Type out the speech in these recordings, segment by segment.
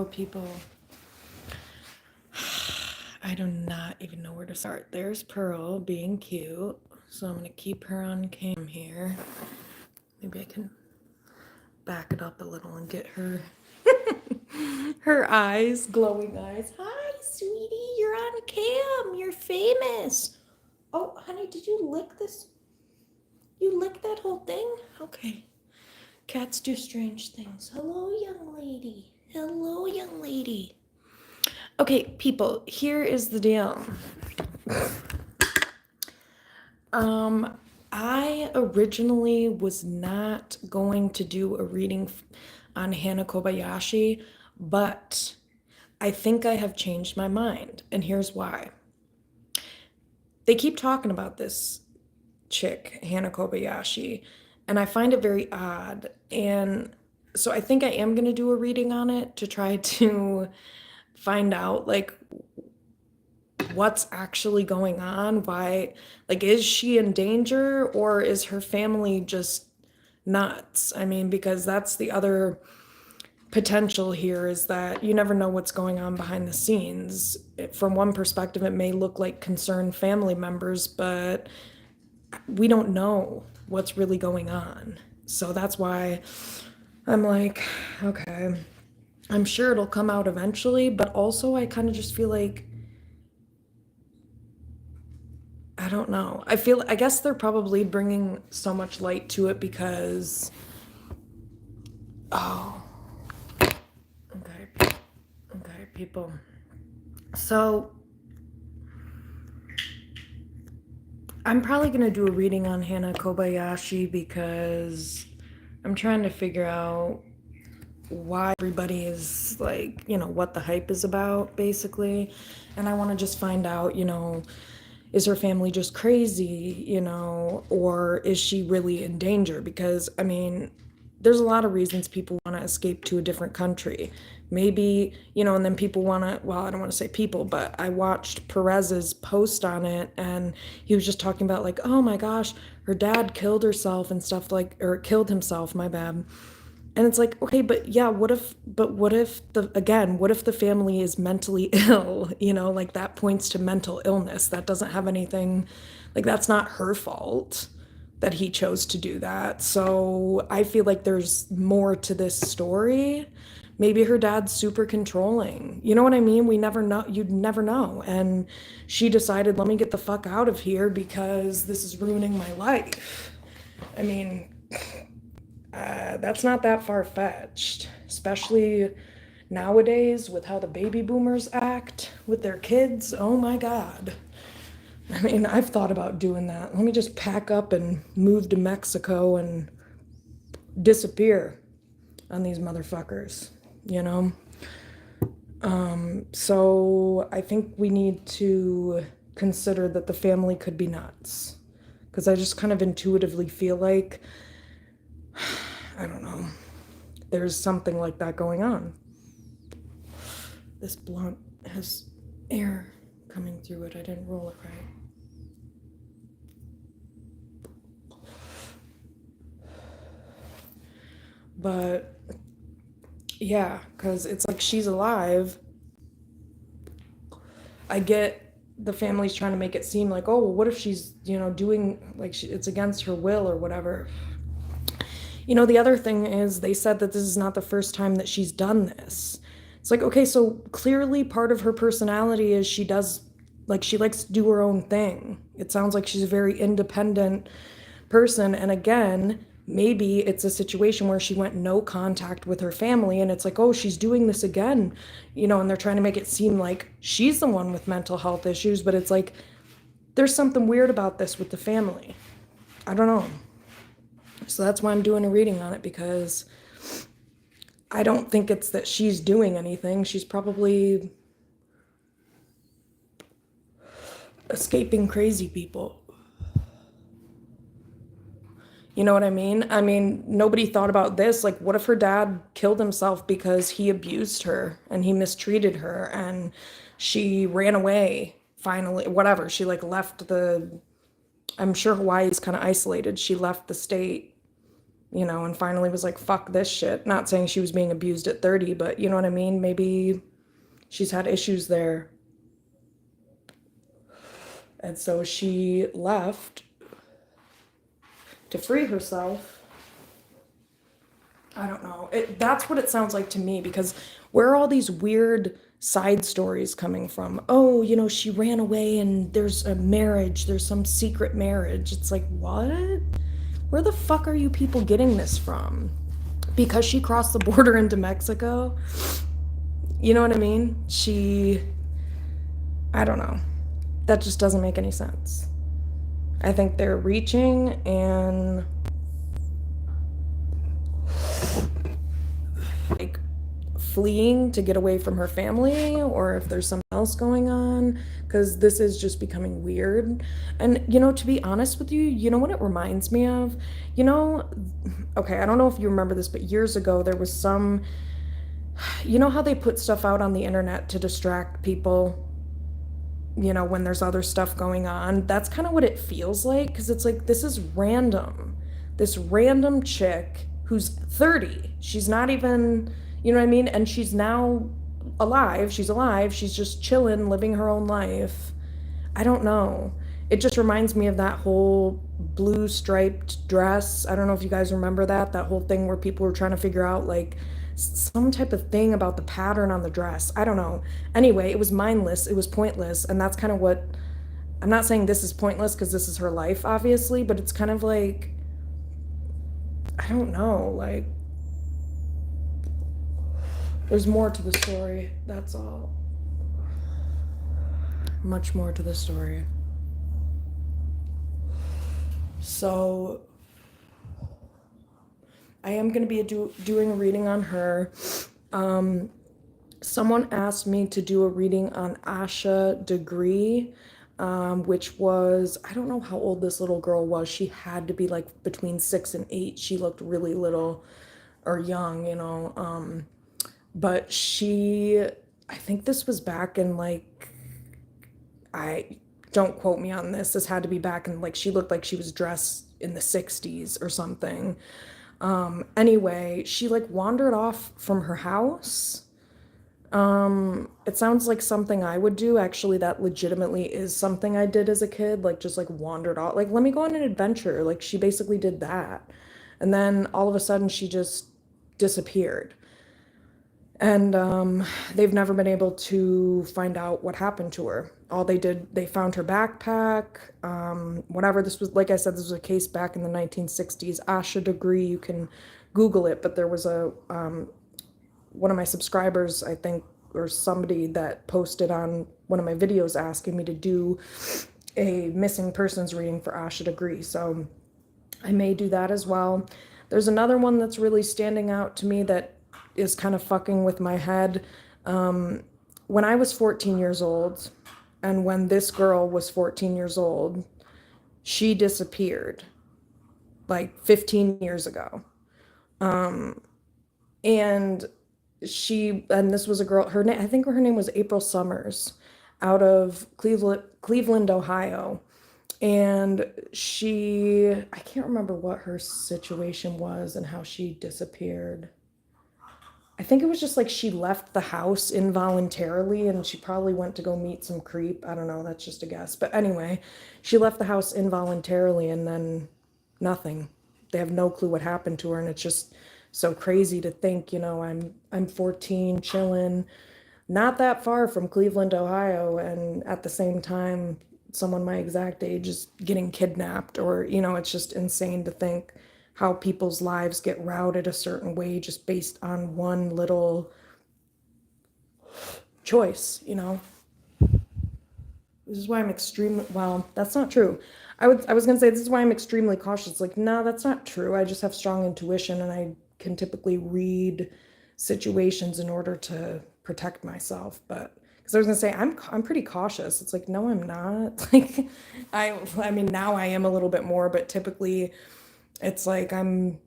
People, I do not even know where to start. There's Pearl being cute, so I'm gonna keep her on cam here. Maybe I can back it up a little and get her her eyes, glowing eyes. Hi, sweetie, you're on cam. You're famous. Oh, honey, did you lick this? You licked that whole thing? Okay. Cats do strange things. Hello, young lady. Hello, young lady. Okay, people, here is the deal. I originally was not going to do a reading on Hana Kobayashi, but I think I have changed my mind, and here's why. They keep talking about this chick, Hana Kobayashi, and I find it very odd. And so I think I am going to do a reading on it to try to find out, like, what's actually going on. Why, like, is she in danger or is her family just nuts? I mean, because that's the other potential here, is that you never know what's going on behind the scenes. From one perspective, it may look like concerned family members, but we don't know what's really going on. So that's why I'm like, okay, I'm sure it'll come out eventually, but also I kind of just feel like, I don't know. I guess they're probably bringing so much light to it because, oh, okay, people. So I'm probably going to do a reading on Hana Kobayashi because I'm trying to figure out why everybody is like, what the hype is about, basically. And I want to just find out, is her family just crazy, or is she really in danger? Because, I mean, there's a lot of reasons people want to escape to a different country. Maybe, and then people want to, well, I don't want to say people, but I watched Perez's post on it, and he was just talking about, like, oh my gosh, her dad killed herself and stuff, like, or killed himself, my bad. And it's like, okay, but yeah, what if the family is mentally ill, like that points to mental illness. That doesn't have anything, like that's not her fault that he chose to do that. So I feel like there's more to this story. Maybe her dad's super controlling. You know what I mean? We never know. You'd never know. And she decided, let me get the fuck out of here because this is ruining my life. I mean, that's not that far-fetched, especially nowadays with how the baby boomers act with their kids. Oh my God. I mean, I've thought about doing that. Let me just pack up and move to Mexico and disappear on these motherfuckers, you know? So I think we need to consider that the family could be nuts. Because I just kind of intuitively feel like, I don't know, there's something like that going on. This blunt has air coming through it. I didn't roll it right. But yeah, because it's like she's alive. I get the family's trying to make it seem like, oh, well, what if she's, doing, like, it's against her will or whatever. The other thing is they said that this is not the first time that she's done this. It's like, okay, so clearly part of her personality is she does, like, she likes to do her own thing. It sounds like she's a very independent person. And again, maybe it's a situation where she went no contact with her family and it's like, oh, she's doing this again, and they're trying to make it seem like she's the one with mental health issues, but it's like, there's something weird about this with the family. I don't know. So that's why I'm doing a reading on it, because I don't think it's that she's doing anything. She's probably escaping crazy people. You know what I mean? I mean, nobody thought about this. Like, what if her dad killed himself because he abused her and he mistreated her and she ran away finally, whatever. She like left I'm sure Hawaii's kind of isolated. She left the state you know, and finally was like, fuck this shit. Not saying she was being abused at 30, but you know what I mean? Maybe she's had issues there. And so she left to free herself. I don't know. That's what it sounds like to me, because where are all these weird side stories coming from? Oh, you know, she ran away and there's a marriage, there's some secret marriage. It's like, what? Where the fuck are you people getting this from? Because she crossed the border into Mexico? You know what I mean? I don't know. That just doesn't make any sense. I think they're reaching and like fleeing to get away from her family, or if there's something else going on, because this is just becoming weird. And you know, to be honest with you, you know what it reminds me of? You know, okay, I don't know if you remember this, but years ago there was some, you know how they put stuff out on the internet to distract people, you know, when there's other stuff going on? That's kind of what it feels like, because it's like, this is random. This random chick who's 30. She's not even, you know what I mean? And she's now alive. She's alive. She's just chilling, living her own life. I don't know. It just reminds me of that whole blue striped dress. I don't know if you guys remember that whole thing where people were trying to figure out like some type of thing about the pattern on the dress. I don't know. Anyway, it was mindless. It was pointless. And that's kind of what, I'm not saying this is pointless because this is her life, obviously, but it's kind of like, I don't know, like, there's more to the story. That's all. Much more to the story. So I am going to be doing a reading on her. Someone asked me to do a reading on Asha Degree, which was, I don't know how old this little girl was. She had to be like between 6 and 8. She looked really little or young, you know. But I think this was back in like, I don't quote me on this. This had to be back in like, she looked like she was dressed in the 60s or something. Anyway, she like wandered off from her house. It sounds like something I would do. Actually, that legitimately is something I did as a kid, like just like wandered off. Like, let me go on an adventure. Like, she basically did that. And then all of a sudden she just disappeared. And they've never been able to find out what happened to her. All they did, they found her backpack, whatever. This was, like I said, this was a case back in the 1960s. Asha Degree, you can Google it, but there was a one of my subscribers, I think, or somebody that posted on one of my videos asking me to do a missing persons reading for Asha Degree. So I may do that as well. There's another one that's really standing out to me that is kind of fucking with my head. When I was 14 years old, and when this girl was 14 years old, she disappeared like 15 years ago. And this was a girl, her name, I think her name was April Summers, out of Cleveland, Ohio. And I can't remember what her situation was and how she disappeared. I think it was just like she left the house involuntarily and she probably went to go meet some creep. I don't know, that's just a guess. But anyway, she left the house involuntarily and then nothing. They have no clue what happened to her, and it's just so crazy to think, you know, I'm 14, chilling, not that far from Cleveland, Ohio, and at the same time someone my exact age is getting kidnapped, or, you know, it's just insane to think how people's lives get routed a certain way just based on one little choice, you know. This is why I'm extremely, well, that's not true. I was gonna say this is why I'm extremely cautious. Like, no, that's not true. I just have strong intuition and I can typically read situations in order to protect myself. But because I was gonna say I'm pretty cautious. It's like, no, I'm not. Like, I mean, now I am a little bit more, but typically it's like you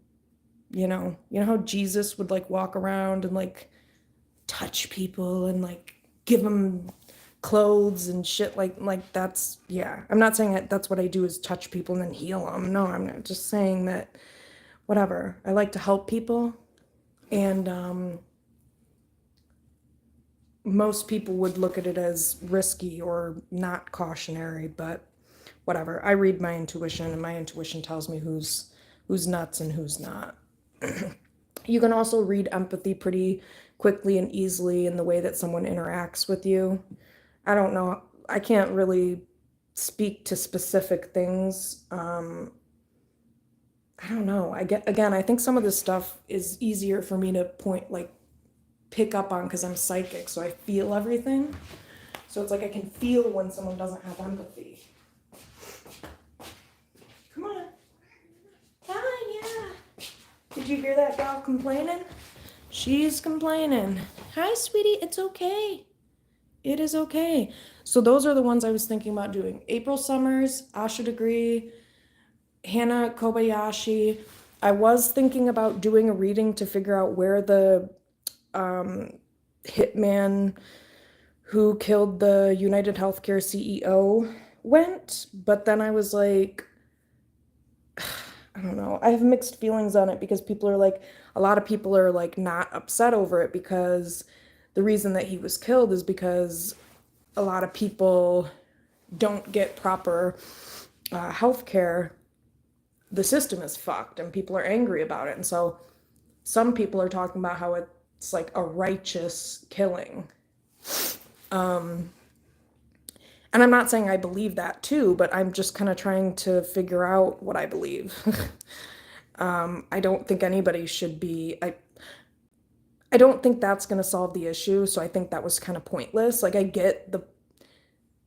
know how Jesus would like walk around and like touch people and like give them clothes and shit, like that's, yeah. I'm not saying that that's what I do is touch people and then heal them. No, I'm not. Just saying that whatever. I like to help people, and most people would look at it as risky or not cautionary, but whatever. I read my intuition, and my intuition tells me who's nuts and who's not. You can also read empathy pretty quickly and easily in the way that someone interacts with you. I don't know. I can't really speak to specific things. I don't know. I think some of this stuff is easier for me to pick up on because I'm psychic, so I feel everything. So it's like I can feel when someone doesn't have empathy. Come on. Hi, yeah. Did you hear that dog complaining? She's complaining. Hi, sweetie. It's okay. It is okay. So those are the ones I was thinking about doing. April Summers, Asha Degree, Hannah Kobayashi. I was thinking about doing a reading to figure out where the hitman who killed the United Healthcare CEO went, but then I was like, I don't know. I have mixed feelings on it because a lot of people are like not upset over it because the reason that he was killed is because a lot of people don't get proper health care. The system is fucked and people are angry about it. And so some people are talking about how it's like a righteous killing. And I'm not saying I believe that too, but I'm just kind of trying to figure out what I believe. I don't think anybody should be, I don't think that's going to solve the issue. So I think that was kind of pointless. Like I get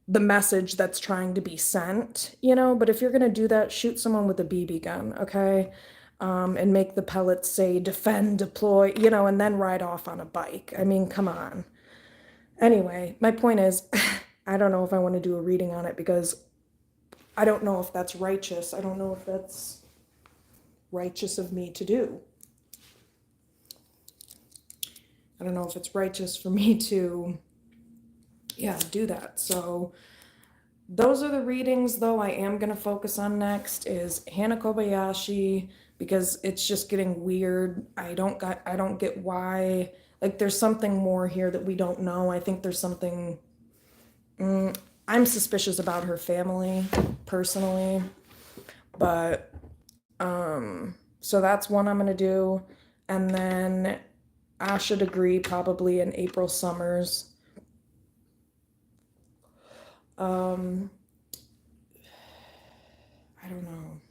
the message that's trying to be sent, but if you're going to do that, shoot someone with a BB gun, okay? And make the pellets say defend, deploy, and then ride off on a bike. I mean, come on. Anyway, my point is, I don't know if I want to do a reading on it because I don't know if that's righteous. I don't know if that's righteous of me to do. I don't know if it's righteous for me to, do that. So those are the readings, though. I am going to focus on next is Hannah Kobayashi because it's just getting weird. I don't get why. Like there's something more here that we don't know. I think there's something. I'm suspicious about her family personally, but so that's one I'm gonna do, and then Asha Degree probably in April Summers. I don't know.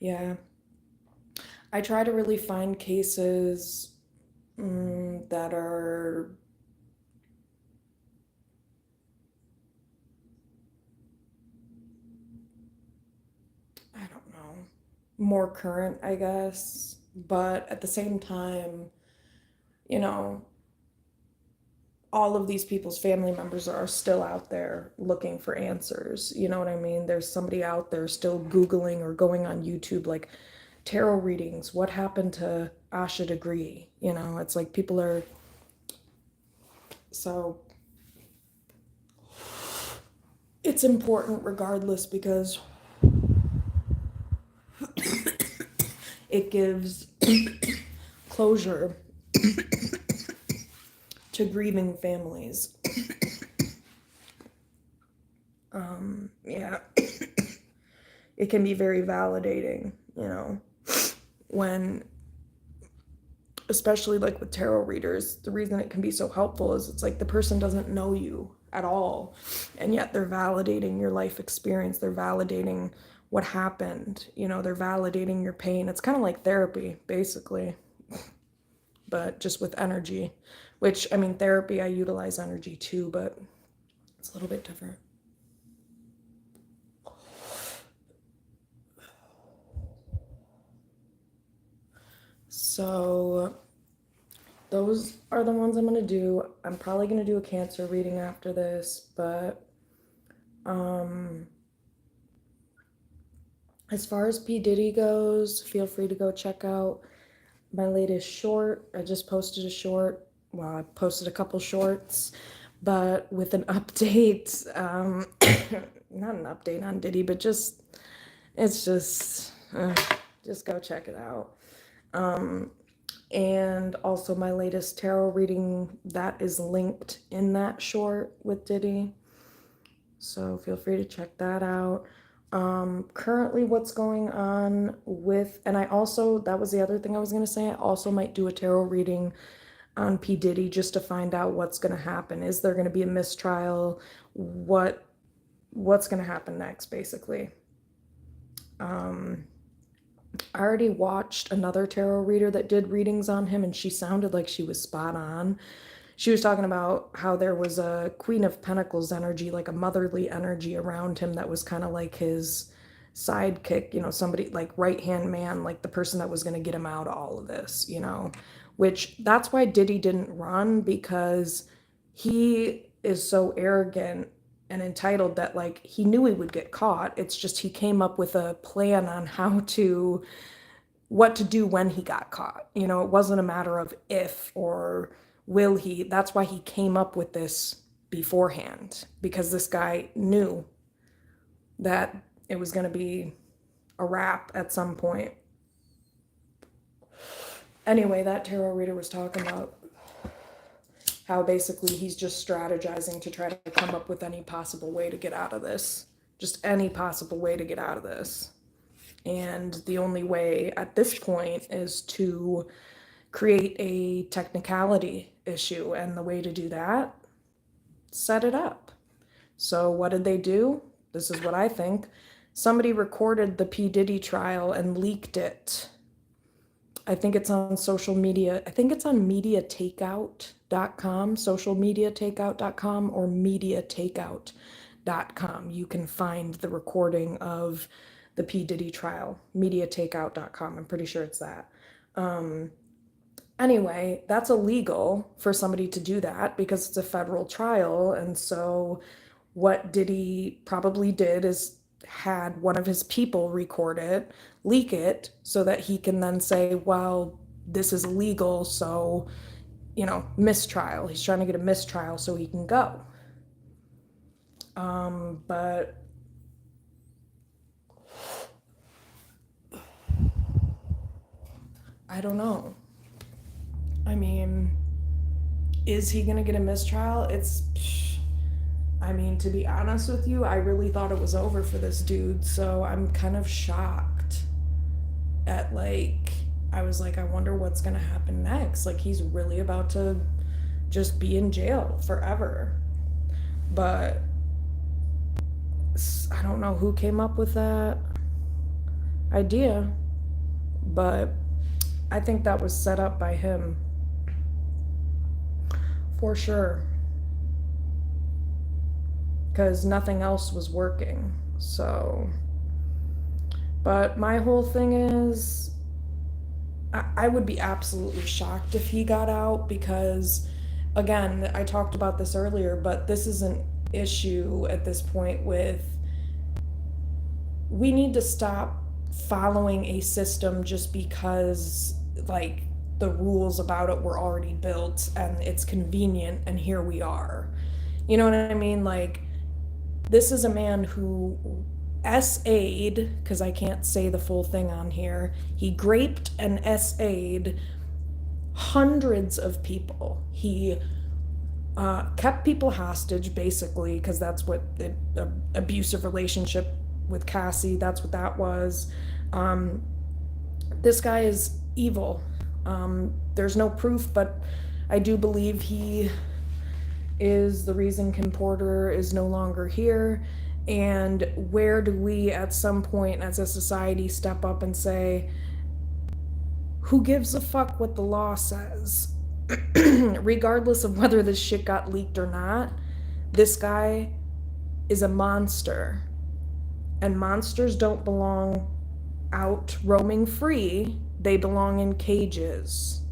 Yeah. I try to really find cases that are I don't know, more current, I guess. But at the same time, you know, all of these people's family members are still out there looking for answers. You know what I mean? There's somebody out there still Googling or going on YouTube, like tarot readings. What happened to Asha Degree? It's like people are. So it's important regardless because it gives closure to grieving families. Yeah. It can be very validating, when, especially like with tarot readers, the reason it can be so helpful is it's like the person doesn't know you at all, and yet they're validating your life experience. They're validating what happened, they're validating your pain. It's kind of like therapy, basically, but just with energy, which, I mean, therapy, I utilize energy too, but it's a little bit different. So those are the ones I'm going to do. I'm probably going to do a cancer reading after this, but as far as P. Diddy goes, feel free to go check out my latest short. I just posted a short. Well, I posted a couple shorts, but with an update, not an update on Diddy, but it's just go check it out. And also my latest tarot reading that is linked in that short with Diddy. So feel free to check that out. Currently what's going on with, and I also, that was the other thing I was going to say, I also might do a tarot reading on P. Diddy just to find out what's going to happen. Is there going to be a mistrial? What's going to happen next, basically? I already watched another tarot reader that did readings on him, and she sounded like she was spot on. She was talking about how there was a Queen of Pentacles energy, like a motherly energy around him that was kind of like his sidekick, somebody like right-hand man, like the person that was going to get him out of all of this, which that's why Diddy didn't run, because he is so arrogant and entitled that like he knew he would get caught. It's just he came up with a plan on what to do when he got caught. It wasn't a matter of if or will he. That's why he came up with this beforehand, because this guy knew that it was going to be a wrap at some point. Anyway, that tarot reader was talking about how basically he's just strategizing to try to come up with any possible way to get out of this. Just any possible way to get out of this. And the only way at this point is to create a technicality issue. And the way to do that, set it up. So what did they do? This is what I think. Somebody recorded the P. Diddy trial and leaked it. I think it's on social media. I think it's on mediatakeout.com, socialmediatakeout.com, or mediatakeout.com. You can find the recording of the P. Diddy trial, mediatakeout.com. I'm pretty sure it's that. Anyway, that's illegal for somebody to do that because it's a federal trial. And so what Diddy probably did is had one of his people record it, leak it, so that he can then say, well, this is illegal, so, mistrial. He's trying to get a mistrial so he can go. But I don't know. I mean, is he going to get a mistrial? To be honest with you, I really thought it was over for this dude, so I'm kind of shocked at, I was like, I wonder what's going to happen next. Like, he's really about to just be in jail forever. But I don't know who came up with that idea, but I think that was set up by him. For sure. Because nothing else was working. So, but my whole thing is, I would be absolutely shocked if he got out, because, again, I talked about this earlier, but this is an issue at this point we need to stop following a system just because, the rules about it were already built and it's convenient and here we are. You know what I mean? This is a man who SA'd, because I can't say the full thing on here, he graped and SA'd hundreds of people. He kept people hostage, basically, because that's what abusive relationship with Cassie, that's what that was. This guy is evil. There's no proof, but I do believe he is the reason Kim Porter is no longer here. And where do we at some point as a society step up and say, who gives a fuck what the law says? Regardless of whether this shit got leaked or not, this guy is a monster. And monsters don't belong out roaming free. They belong in cages.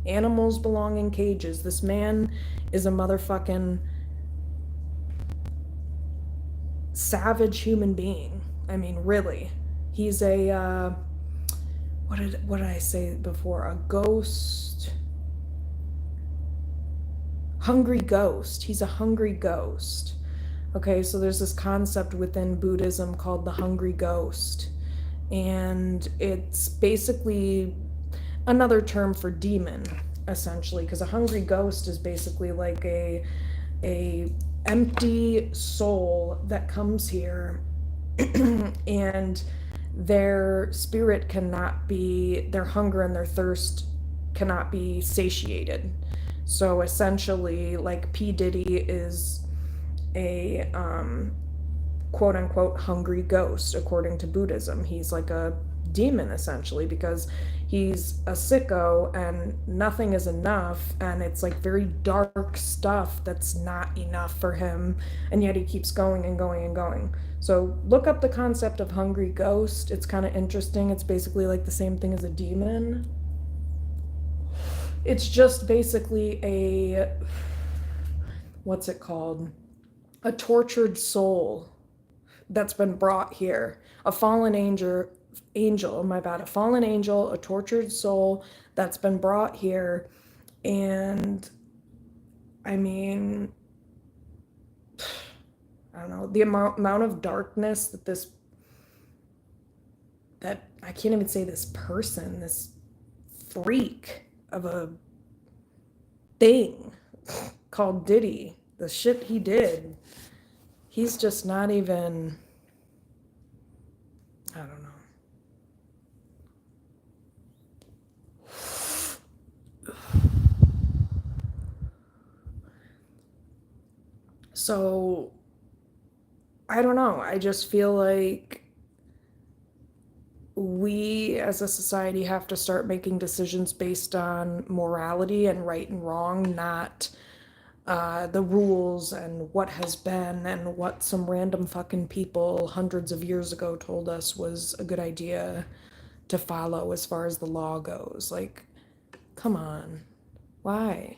Animals belong in cages. This man is a motherfucking savage human being. Really. He's a, what did I say before? A ghost hungry ghost. He's a hungry ghost. Okay, so there's this concept within Buddhism called the hungry ghost. And it's basically another term for demon, essentially, because a hungry ghost is basically like a empty soul that comes here and their spirit cannot be, their hunger and their thirst cannot be satiated. So essentially, like P. Diddy is a quote unquote hungry ghost according to Buddhism. He's like a demon essentially because he's a sicko and nothing is enough, and it's like very dark stuff that's not enough for him, and yet he keeps going and going and going. So look up the concept of hungry ghost. It's kind of interesting. It's basically like the same thing as a demon. It's just basically a, what's it called, a tortured soul that's been brought here. A fallen angel, my bad, a fallen angel, a tortured soul that's been brought here. And I mean, I don't know, the amount of darkness that that I can't even say this person, this freak of a thing called Diddy, the shit he did, he's just not even, I don't know. So, I don't know. I just feel like we as a society have to start making decisions based on morality and right and wrong, not the rules and what has been and what some random fucking people hundreds of years ago told us was a good idea to follow as far as the law goes. Like, come on. Why?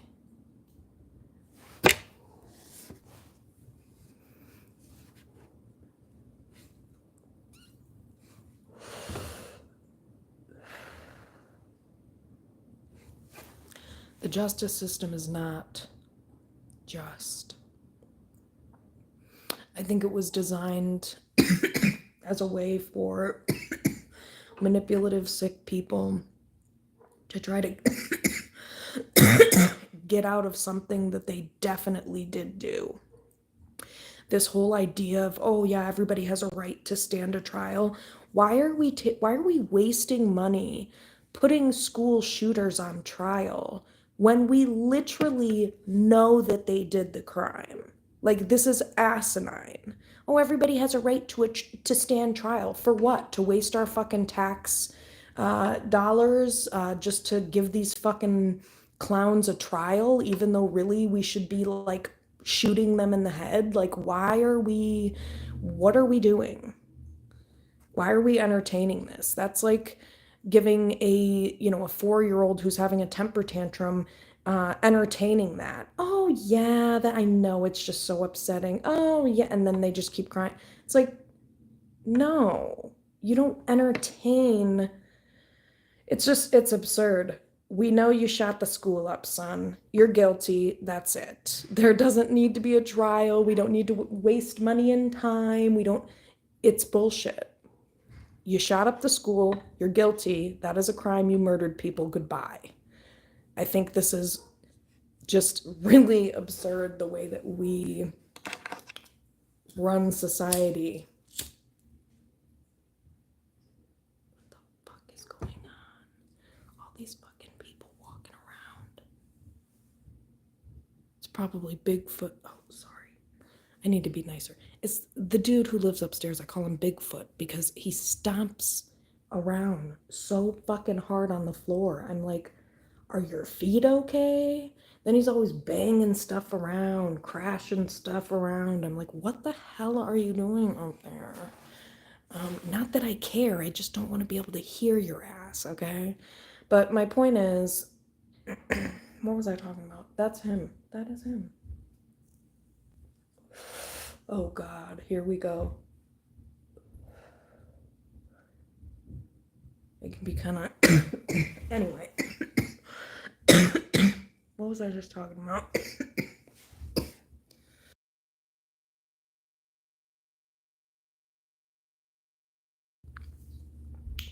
The justice system is not just. I think it was designed as a way for manipulative, sick people to try to get out of something that they definitely did do. This whole idea of, oh yeah, everybody has a right to stand a trial. Why are we wasting money putting school shooters on trial when we literally know that they did the crime? Like, this is asinine. Oh, everybody has a right to stand trial. For what? To waste our fucking tax dollars just to give these fucking clowns a trial, even though really we should be like shooting them in the head? Like, what are we doing? Why are we entertaining this? That's like giving a 4-year-old who's having a temper tantrum, entertaining that. Oh yeah, that I know, it's just so upsetting. Oh yeah, and then they just keep crying. It's like, no, you don't entertain. It's absurd. We know you shot the school up, son. You're guilty. That's it. There doesn't need to be a trial. We don't need to waste money and time. It's bullshit. You shot up the school. You're guilty. That is a crime. You murdered people. Goodbye. I think this is just really absurd, the way that we run society. What the fuck is going on? All these fucking people walking around. It's probably Bigfoot. Oh, sorry. I need to be nicer. It's the dude who lives upstairs. I call him Bigfoot because he stomps around so fucking hard on the floor. I'm like, are your feet okay? Then he's always banging stuff around, crashing stuff around. I'm like, what the hell are you doing out there? Not that I care. I just don't want to be able to hear your ass, okay? But my point is, what was I talking about? That's him. That is him. Oh God, here we go. It can be kind of anyway. What was I just talking about?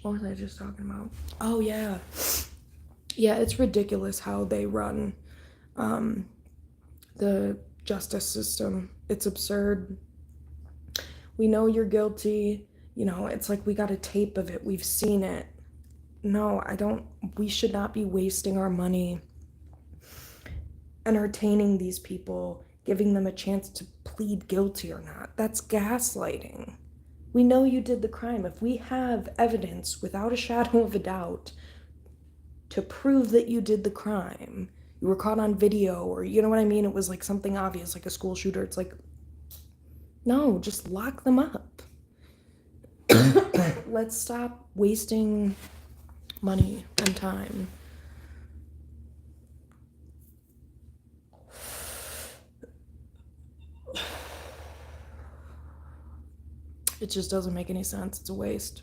What was I just talking about? Oh, yeah. Yeah, it's ridiculous how they run the justice system. It's absurd. We know you're guilty. You know, it's like we got a tape of it. We've seen it. No, we should not be wasting our money entertaining these people, giving them a chance to plead guilty or not. That's gaslighting. We know you did the crime. If we have evidence without a shadow of a doubt to prove that you did the crime, you were caught on video, or you know what I mean? It was like something obvious, like a school shooter. It's like, no, just lock them up. Let's stop wasting money and time. It just doesn't make any sense. It's a waste.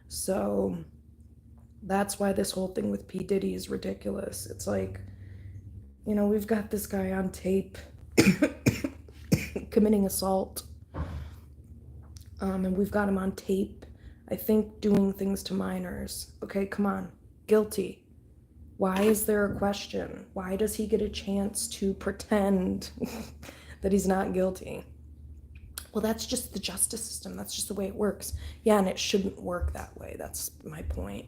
So that's why this whole thing with P. Diddy is ridiculous. It's like, you know, we've got this guy on tape committing assault. And we've got him on tape, I think, doing things to minors. Okay, come on. Guilty. Why is there a question? Why does he get a chance to pretend that he's not guilty? Well, that's just the justice system. That's just the way it works. Yeah, and it shouldn't work that way. That's my point.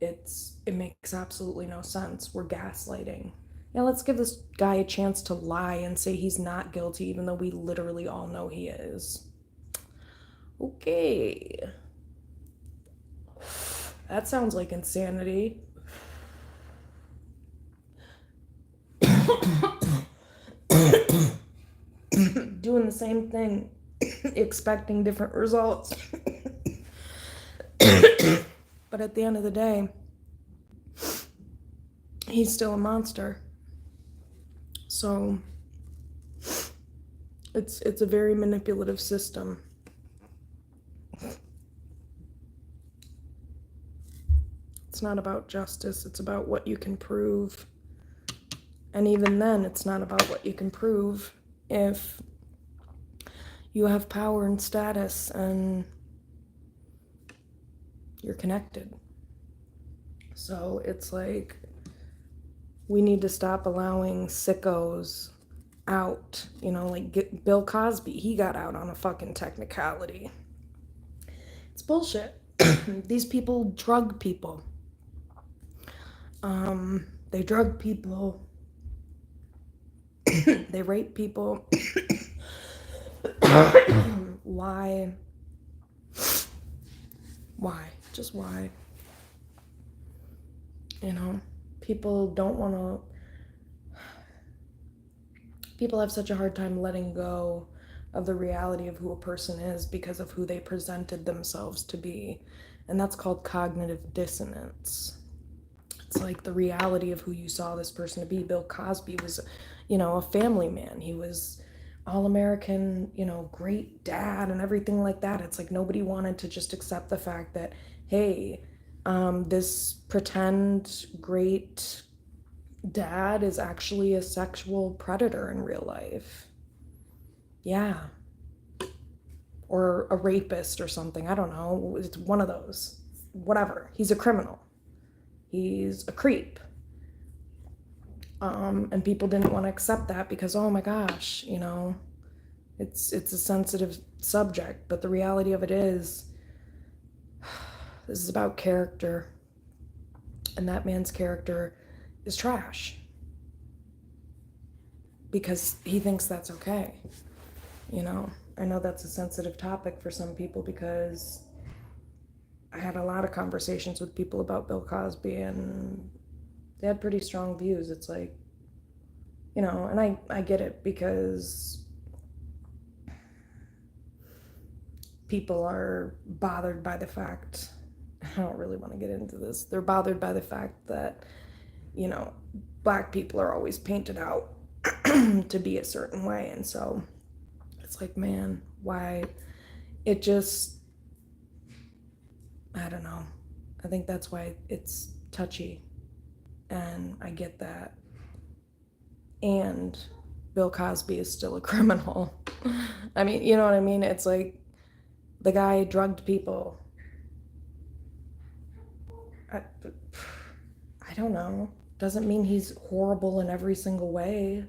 It makes absolutely no sense. We're gaslighting. Yeah, let's give this guy a chance to lie and say he's not guilty, even though we literally all know he is. Okay. That sounds like insanity. Doing the same thing, expecting different results. But at the end of the day, he's still a monster. So it's a very manipulative system. It's not about justice, it's about what you can prove. And even then, it's not about what you can prove if you have power and status and you're connected. So it's like, we need to stop allowing sickos out. You know, like Bill Cosby, he got out on a fucking technicality. It's bullshit. These people drug people. They drug people. They rape people. Why? Why? Just why? You know, people don't want to. People have such a hard time letting go of the reality of who a person is because of who they presented themselves to be. And that's called cognitive dissonance. It's like the reality of who you saw this person to be. Bill Cosby was, you know, a family man. He was all-American, you know, great dad and everything like that. It's like nobody wanted to just accept the fact that, hey, this pretend great dad is actually a sexual predator in real life. Yeah. Or a rapist or something. I don't know. It's one of those. Whatever. He's a criminal. He's a creep. And people didn't want to accept that because, oh my gosh, you know, it's a sensitive subject. But the reality of it is, this is about character. And that man's character is trash. Because he thinks that's okay. You know, I know that's a sensitive topic for some people because I had a lot of conversations with people about Bill Cosby and they had pretty strong views. It's like, you know, and I get it because people are bothered by the fact, I don't really want to get into this, they're bothered by the fact that, you know, Black people are always painted out to be a certain way. And so it's like, man, why? It just, I don't know. I think that's why it's touchy. And I get that. And Bill Cosby is still a criminal. I mean, you know what I mean? It's like the guy drugged people. I don't know. Doesn't mean he's horrible in every single way.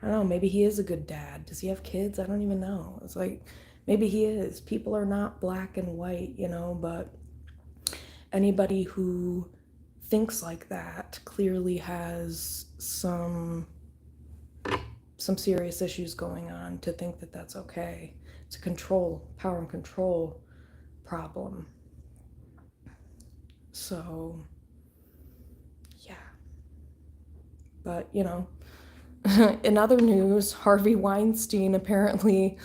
I don't know. Maybe he is a good dad. Does he have kids? I don't even know. It's like, maybe he is. People are not black and white, you know, but anybody who thinks like that clearly has some serious issues going on to think that that's okay. It's a power and control problem. So, yeah. But, you know, in other news, Harvey Weinstein apparently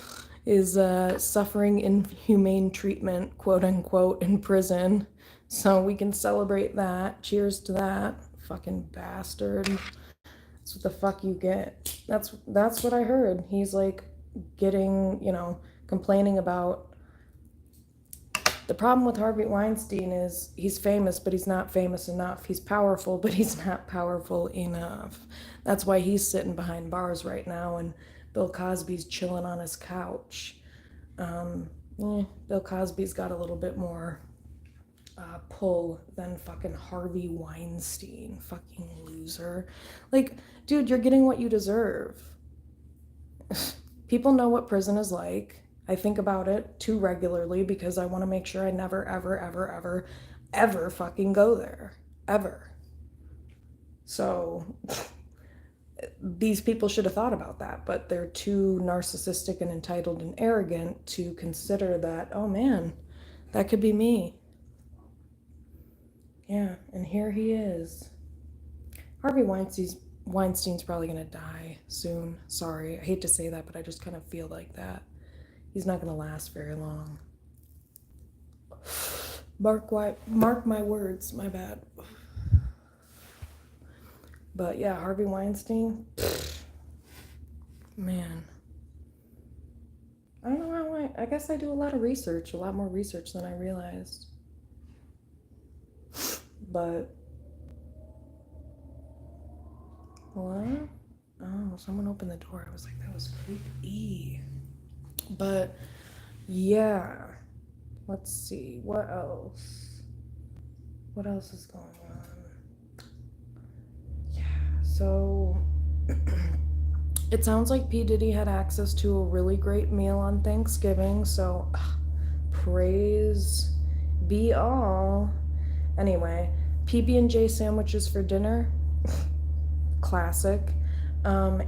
is suffering inhumane treatment, quote unquote, in prison. So we can celebrate that. Cheers to that. Fucking bastard. That's what the fuck you get. That's what I heard. He's like getting, you know, complaining about. The problem with Harvey Weinstein is he's famous, but he's not famous enough. He's powerful, but he's not powerful enough. That's why he's sitting behind bars right now, and Bill Cosby's chilling on his couch. Bill Cosby's got a little bit more pull than fucking Harvey Weinstein. Fucking loser. Like, dude, you're getting what you deserve. People know what prison is like. I think about it too regularly because I want to make sure I never, ever, ever, ever, ever fucking go there. Ever. So these people should have thought about that, but they're too narcissistic and entitled and arrogant to consider that, oh man, that could be me. Yeah, and here he is. Harvey Weinstein's probably gonna die soon. Sorry, I hate to say that, but I just kind of feel like that. He's not gonna last very long. Mark my words, my bad. But yeah, Harvey Weinstein, man. I don't know how I guess I do a lot of research, a lot more research than I realized. But what? Oh, someone opened the door. I was like, that was creepy. But yeah, let's see, what else is going on? Yeah, so it sounds like P. Diddy had access to a really great meal on Thanksgiving, so praise be all. Anyway, PB&J sandwiches for dinner, classic.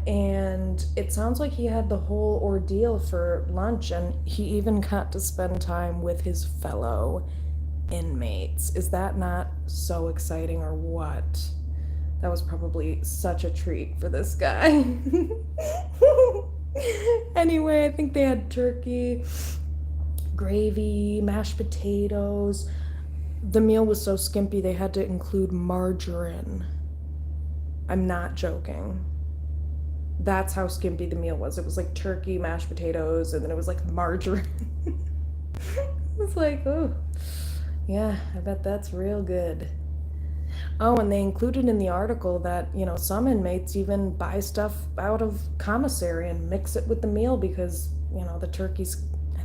And it sounds like he had the whole ordeal for lunch, and he even got to spend time with his fellow inmates. Is that not so exciting or what? That was probably such a treat for this guy. Anyway, I think they had turkey, gravy, mashed potatoes. The meal was so skimpy they had to include margarine. I'm not joking. That's how skimpy the meal was. It was like turkey, mashed potatoes, and then it was like margarine. It was like, oh, yeah, I bet that's real good. Oh, and they included in the article that, you know, some inmates even buy stuff out of commissary and mix it with the meal because, you know, I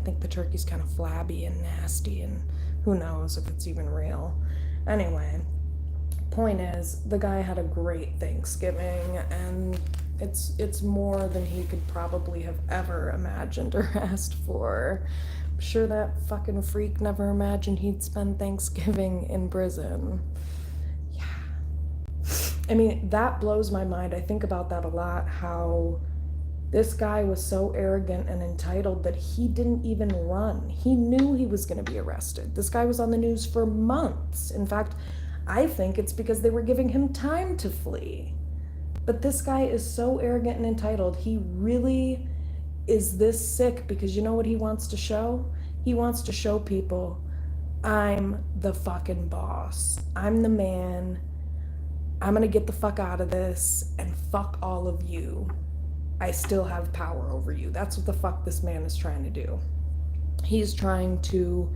think the turkey's kind of flabby and nasty, and who knows if it's even real. Anyway, point is, the guy had a great Thanksgiving, and it's more than he could probably have ever imagined or asked for. I'm sure that fucking freak never imagined he'd spend Thanksgiving in prison. Yeah. I mean, that blows my mind. I think about that a lot, how this guy was so arrogant and entitled that he didn't even run. He knew he was going to be arrested. This guy was on the news for months. In fact, I think it's because they were giving him time to flee. But this guy is so arrogant and entitled. He really is this sick because you know what he wants to show? He wants to show people, I'm the fucking boss. I'm the man. I'm gonna get the fuck out of this and fuck all of you. I still have power over you. That's what the fuck this man is trying to do. He's trying to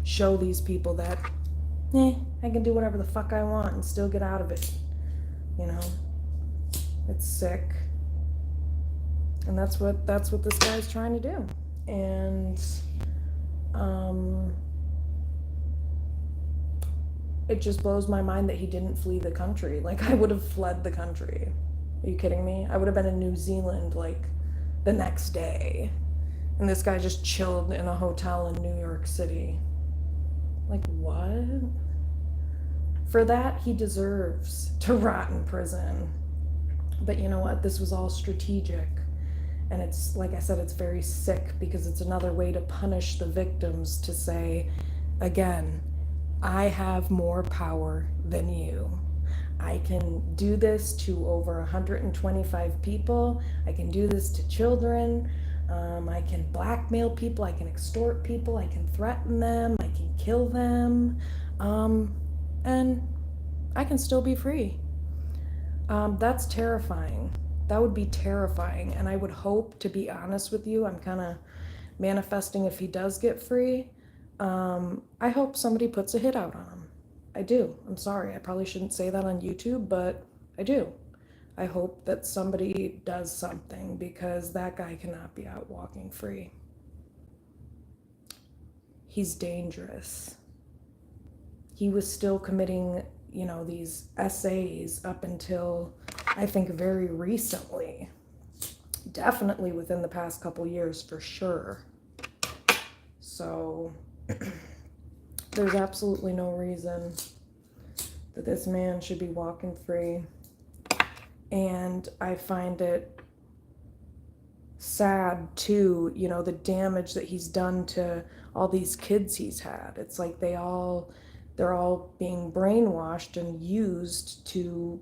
show these people that, I can do whatever the fuck I want and still get out of it. You know? It's sick. And that's what this guy's trying to do. And it just blows my mind that he didn't flee the country. Like, I would have fled the country. Are you kidding me? I would have been in New Zealand, like, the next day. And this guy just chilled in a hotel in New York City. Like, what? For that, he deserves to rot in prison. But you know what? This was all strategic. And it's, like I said, it's very sick because it's another way to punish the victims, to say, again, I have more power than you. I can do this to over 125 people. I can do this to children. I can blackmail people. I can extort people. I can threaten them. I can kill them. And I can still be free. That's terrifying. That would be terrifying. And I would hope, to be honest with you, I'm kind of manifesting if he does get free. I hope somebody puts a hit out on him. I do. I'm sorry. I probably shouldn't say that on YouTube, but I do. I hope that somebody does something, because that guy cannot be out walking free. He's dangerous. He was still committing, these essays up until, I think, very recently. Definitely within the past couple years, for sure. So there's absolutely no reason that this man should be walking free. And I find it sad too, the damage that he's done to all these kids he's had. It's like they're all being brainwashed and used to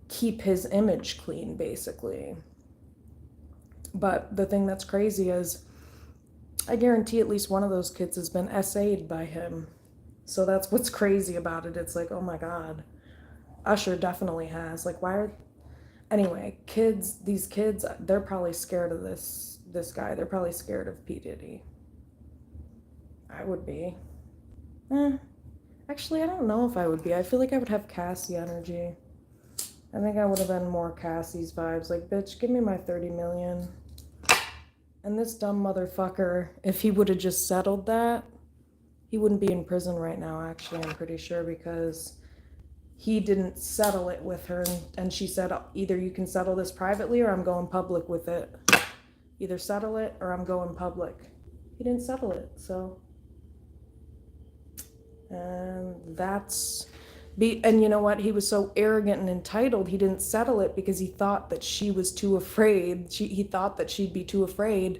keep his image clean, basically. But the thing that's crazy is, I guarantee at least one of those kids has been essayed by him. So that's what's crazy about it. It's like, oh my God. Usher definitely has. Like, anyway, these kids, they're probably scared of this guy. They're probably scared of P. Diddy. I would be. Actually, I don't know if I would be. I feel like I would have Cassie energy. I think I would have been more Cassie's vibes. Like, bitch, give me my 30 million. And this dumb motherfucker, if he would have just settled that, he wouldn't be in prison right now, actually, I'm pretty sure, because he didn't settle it with her. And she said, either you can settle this privately or I'm going public with it. Either settle it or I'm going public. He didn't settle it, so. And and you know what? He was so arrogant and entitled, he didn't settle it because he thought that she was too afraid. He thought that she'd be too afraid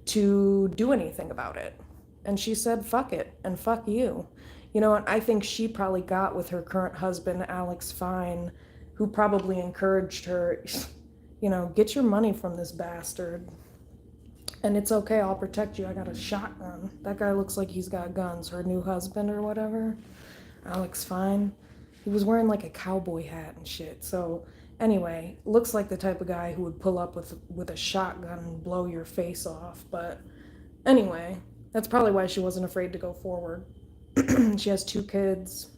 to do anything about it. And she said, fuck it, and fuck you. You know what? I think she probably got with her current husband, Alex Fine, who probably encouraged her, get your money from this bastard. And it's okay, I'll protect you. I got a shotgun. That guy looks like he's got guns. Her new husband or whatever, Alex Fine. He was wearing like a cowboy hat and shit. So anyway, looks like the type of guy who would pull up with a shotgun and blow your face off. But anyway, that's probably why she wasn't afraid to go forward. She has 2 kids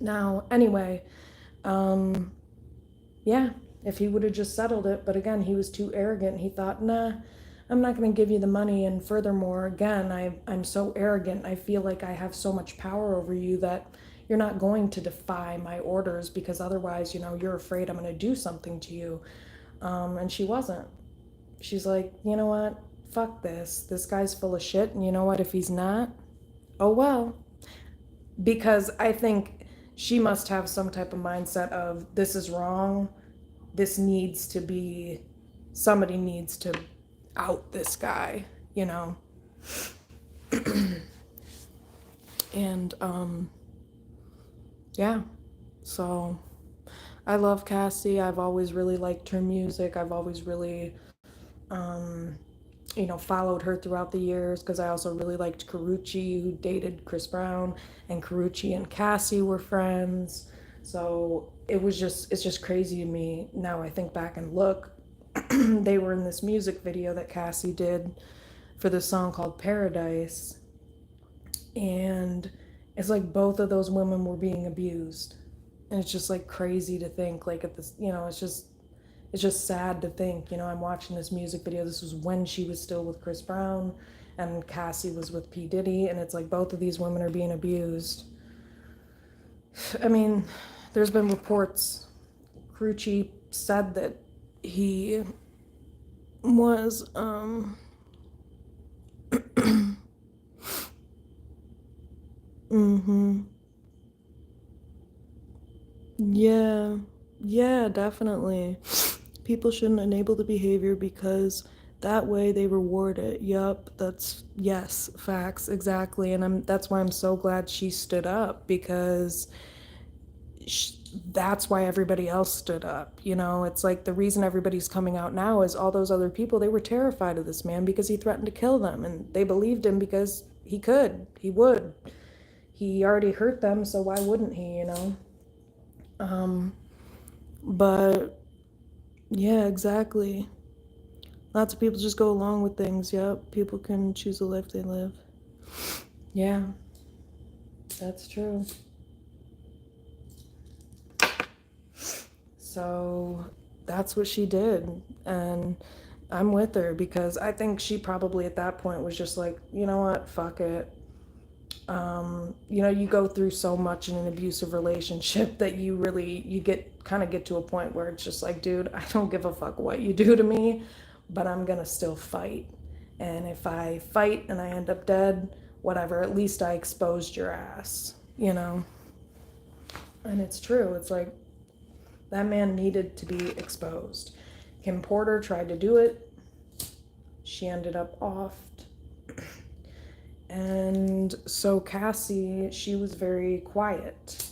now. Anyway, yeah, if he would have just settled it. But again, he was too arrogant. He thought, nah, I'm not going to give you the money. And furthermore, again, I'm so arrogant. I feel like I have so much power over you that you're not going to defy my orders, because otherwise, you're afraid I'm going to do something to you. And she wasn't. She's like, you know what? Fuck this. This guy's full of shit. And you know what? If he's not, oh well. Because I think she must have some type of mindset of, this is wrong. This needs to be, somebody needs to out this guy, And, yeah. So I love Cassie. I've always really liked her music. I've always really, followed her throughout the years, because I also really liked Karrueche, who dated Chris Brown, and Karrueche and Cassie were friends. So it's just crazy to me now. I think back and look, they were in this music video that Cassie did for this song called Paradise. And it's like both of those women were being abused. And it's just like crazy to think, like, at this, it's just sad to think, I'm watching this music video. This was when she was still with Chris Brown and Cassie was with P. Diddy. And it's like both of these women are being abused. I mean, there's been reports. Crucci said that he was, mm-hmm. Yeah, yeah, definitely. People shouldn't enable the behavior because that way they reward it. Yup, that's yes, facts, exactly. And that's why I'm so glad she stood up because sh that's why everybody else stood up. You know, it's like the reason everybody's coming out now is all those other people, they were terrified of this man because he threatened to kill them and they believed him because he could, he would. He already hurt them, so why wouldn't he, you know? Um, but yeah, exactly. Lots of people just go along with things. Yep, people can choose the life they live. Yeah, that's true. So that's what she did. And I'm with her because I think she probably at that point was just like, you know what, fuck it. You know, you go through so much in an abusive relationship that you get kind of get to a point where it's just like, dude, I don't give a fuck what you do to me, but I'm gonna still fight. And if I fight and I end up dead, whatever, at least I exposed your ass, you know? And it's true. It's like that man needed to be exposed. Kim Porter tried to do it. She ended up off. And so Cassie, she was very quiet.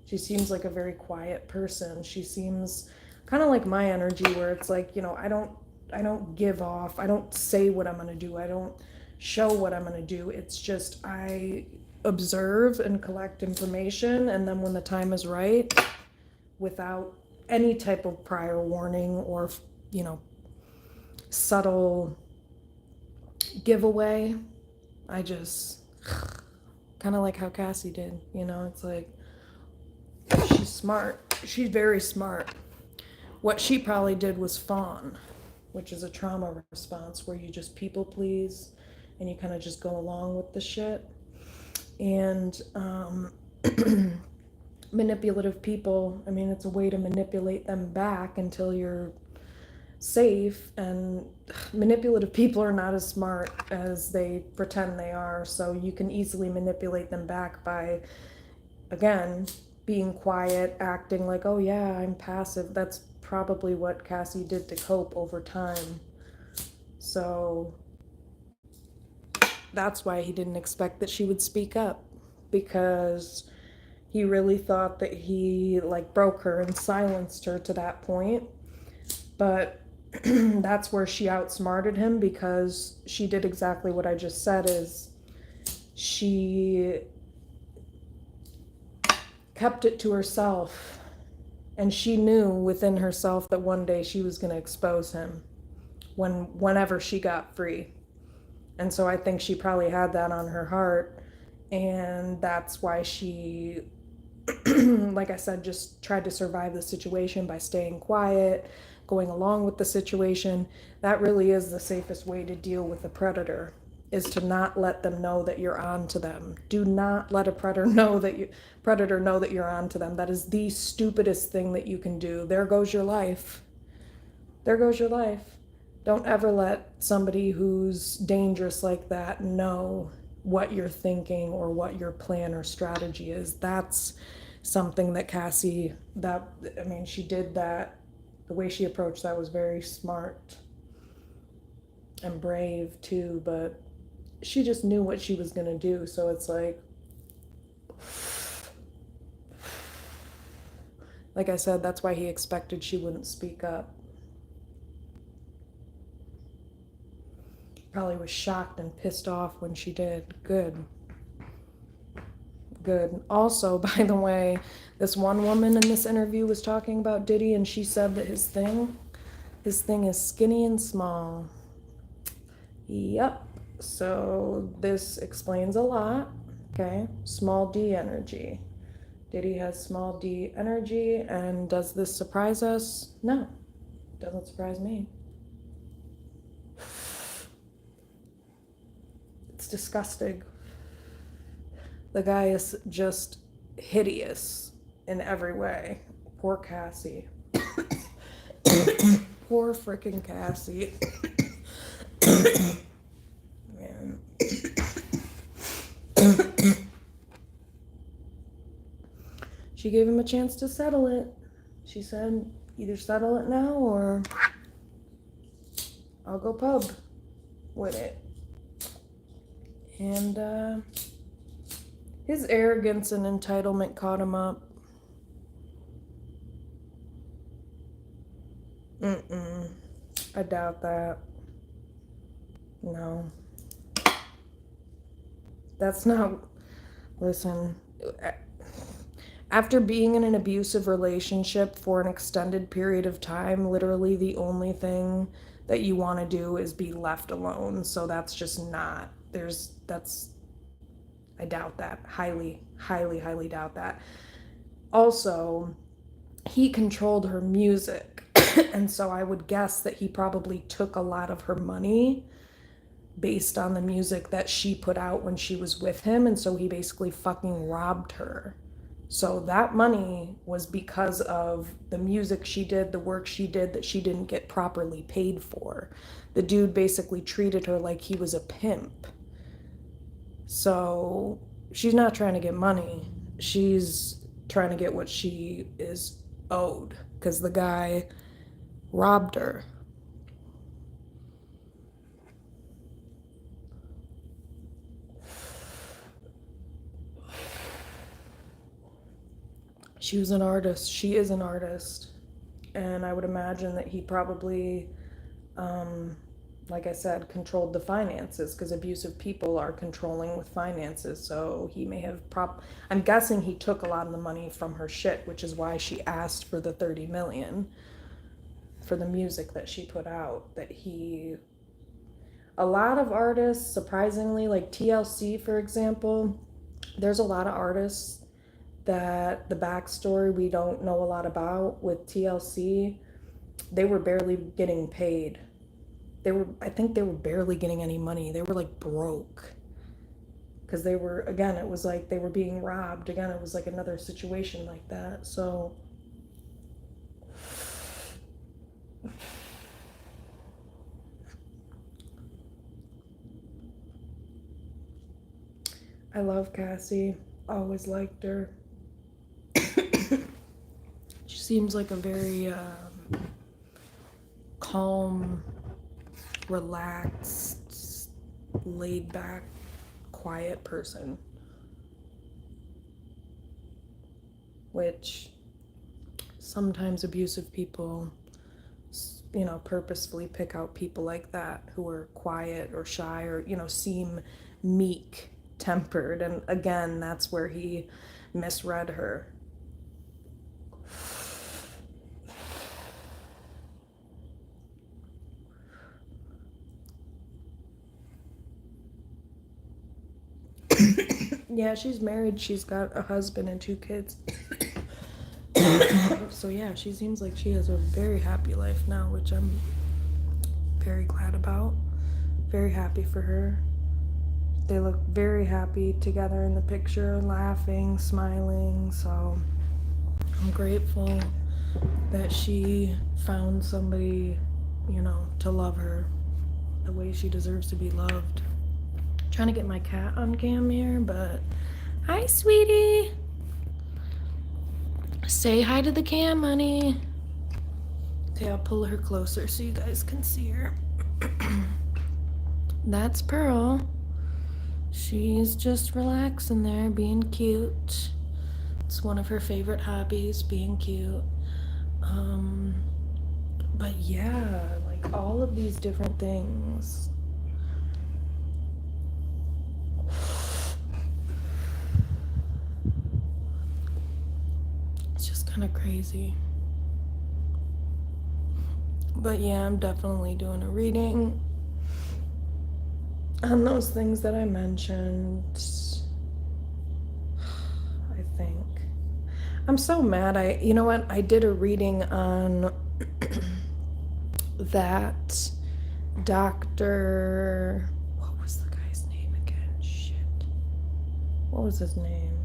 She seems like a very quiet person. She seems kind of like my energy where it's like, you know, I don't give off. I don't say what I'm going to do. I don't show what I'm going to do. It's just I observe and collect information and then when the time is right, without any type of prior warning or, you know, subtle giveaway, I just kind of like how Cassie did, you know, it's like she's smart. She's very smart. What she probably did was fawn, which is a trauma response where you just people please and you kind of just go along with the shit. And manipulative people, I mean, it's a way to manipulate them back until you're safe. And manipulative people are not as smart as they pretend they are, so you can easily manipulate them back by, again, being quiet, acting like, oh yeah, I'm passive. That's probably what Cassie did to cope over time. So that's why he didn't expect that she would speak up, because he really thought that he like broke her and silenced her to that point. But that's where she outsmarted him, because she did exactly what I just said, is she kept it to herself, and she knew within herself that one day she was going to expose him whenever she got free. And so I think she probably had that on her heart, and that's why she like I said, just tried to survive the situation by staying quiet, going along with the situation. That really is the safest way to deal with a predator, is to not let them know that you're on to them. Do not let a predator know that you're on to them. That is the stupidest thing that you can do. There goes your life. There goes your life. Don't ever let somebody who's dangerous like that know what you're thinking or what your plan or strategy is. That's something that Cassie, that, I mean, she did that. The way she approached that was very smart and brave too, but she just knew what she was going to do. So it's like I said, that's why he expected she wouldn't speak up. Probably was shocked and pissed off when she did. Good. Good. Also, by the way, this one woman in this interview was talking about Diddy, and she said that his thing is skinny and small. Yep. So this explains a lot. Okay. Small D energy. Diddy has small D energy, and does this surprise us? No. Doesn't surprise me. It's disgusting. The guy is just hideous in every way. Poor Cassie. Poor freaking Cassie. Man. She gave him a chance to settle it. She said, either settle it now or I'll go pub with it. And his arrogance and entitlement caught him up. I doubt that. No. That's not... Listen, after being in an abusive relationship for an extended period of time, literally the only thing that you want to do is be left alone. So that's just not... I doubt that. Highly, highly, highly doubt that. Also, he controlled her music. And so I would guess that he probably took a lot of her money based on the music that she put out when she was with him. And so he basically fucking robbed her. So that money was because of the music she did, the work she did that she didn't get properly paid for. The dude basically treated her like he was a pimp. So she's not trying to get money. She's trying to get what she is owed because the guy robbed her. She was an artist. She is an artist. And I would imagine that he probably, like I said, controlled the finances because abusive people are controlling with finances. So he may have I'm guessing he took a lot of the money from her shit, which is why she asked for the $30 million for the music that she put out. A lot of artists, surprisingly, like TLC, for example, there's a lot of artists that the backstory we don't know a lot about. With TLC, they were barely getting paid. I think they were barely getting any money. They were like broke. Because it was like they were being robbed. Again, it was like another situation like that. So I love Cassie. Always liked her. She seems like a very calm, relaxed, laid back, quiet person. Which sometimes abusive people, purposefully pick out people like that who are quiet or shy or, seem meek tempered. And again, that's where he misread her. Yeah, she's married. She's got a husband and 2 kids. So yeah, she seems like she has a very happy life now, which I'm very glad about. Very happy for her. They look very happy together in the picture, laughing, smiling. So I'm grateful that she found somebody, to love her the way she deserves to be loved. Trying to get my cat on cam here, but hi, sweetie. Say hi to the cam, honey. Okay, I'll pull her closer so you guys can see her. That's Pearl. She's just relaxing there, being cute. It's one of her favorite hobbies, being cute. But yeah, like all of these different things. It's just kind of crazy. But yeah, I'm definitely doing a reading on those things that I mentioned. I think. I'm so mad. You know what? I did a reading on that doctor. What was the guy's name again? Shit. What was his name?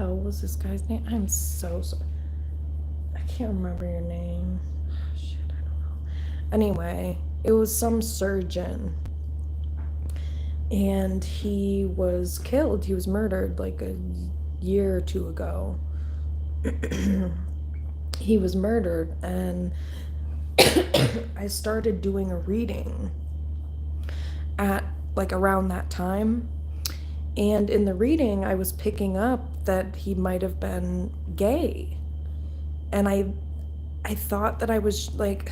hell was this guy's name? I'm so sorry. I can't remember your name. Shit, I don't know. Anyway, it was some surgeon. And he was killed. He was murdered like a year or two ago. He was murdered, and I started doing a reading at like around that time. And in the reading, I was picking up that he might have been gay. And I thought that I was like,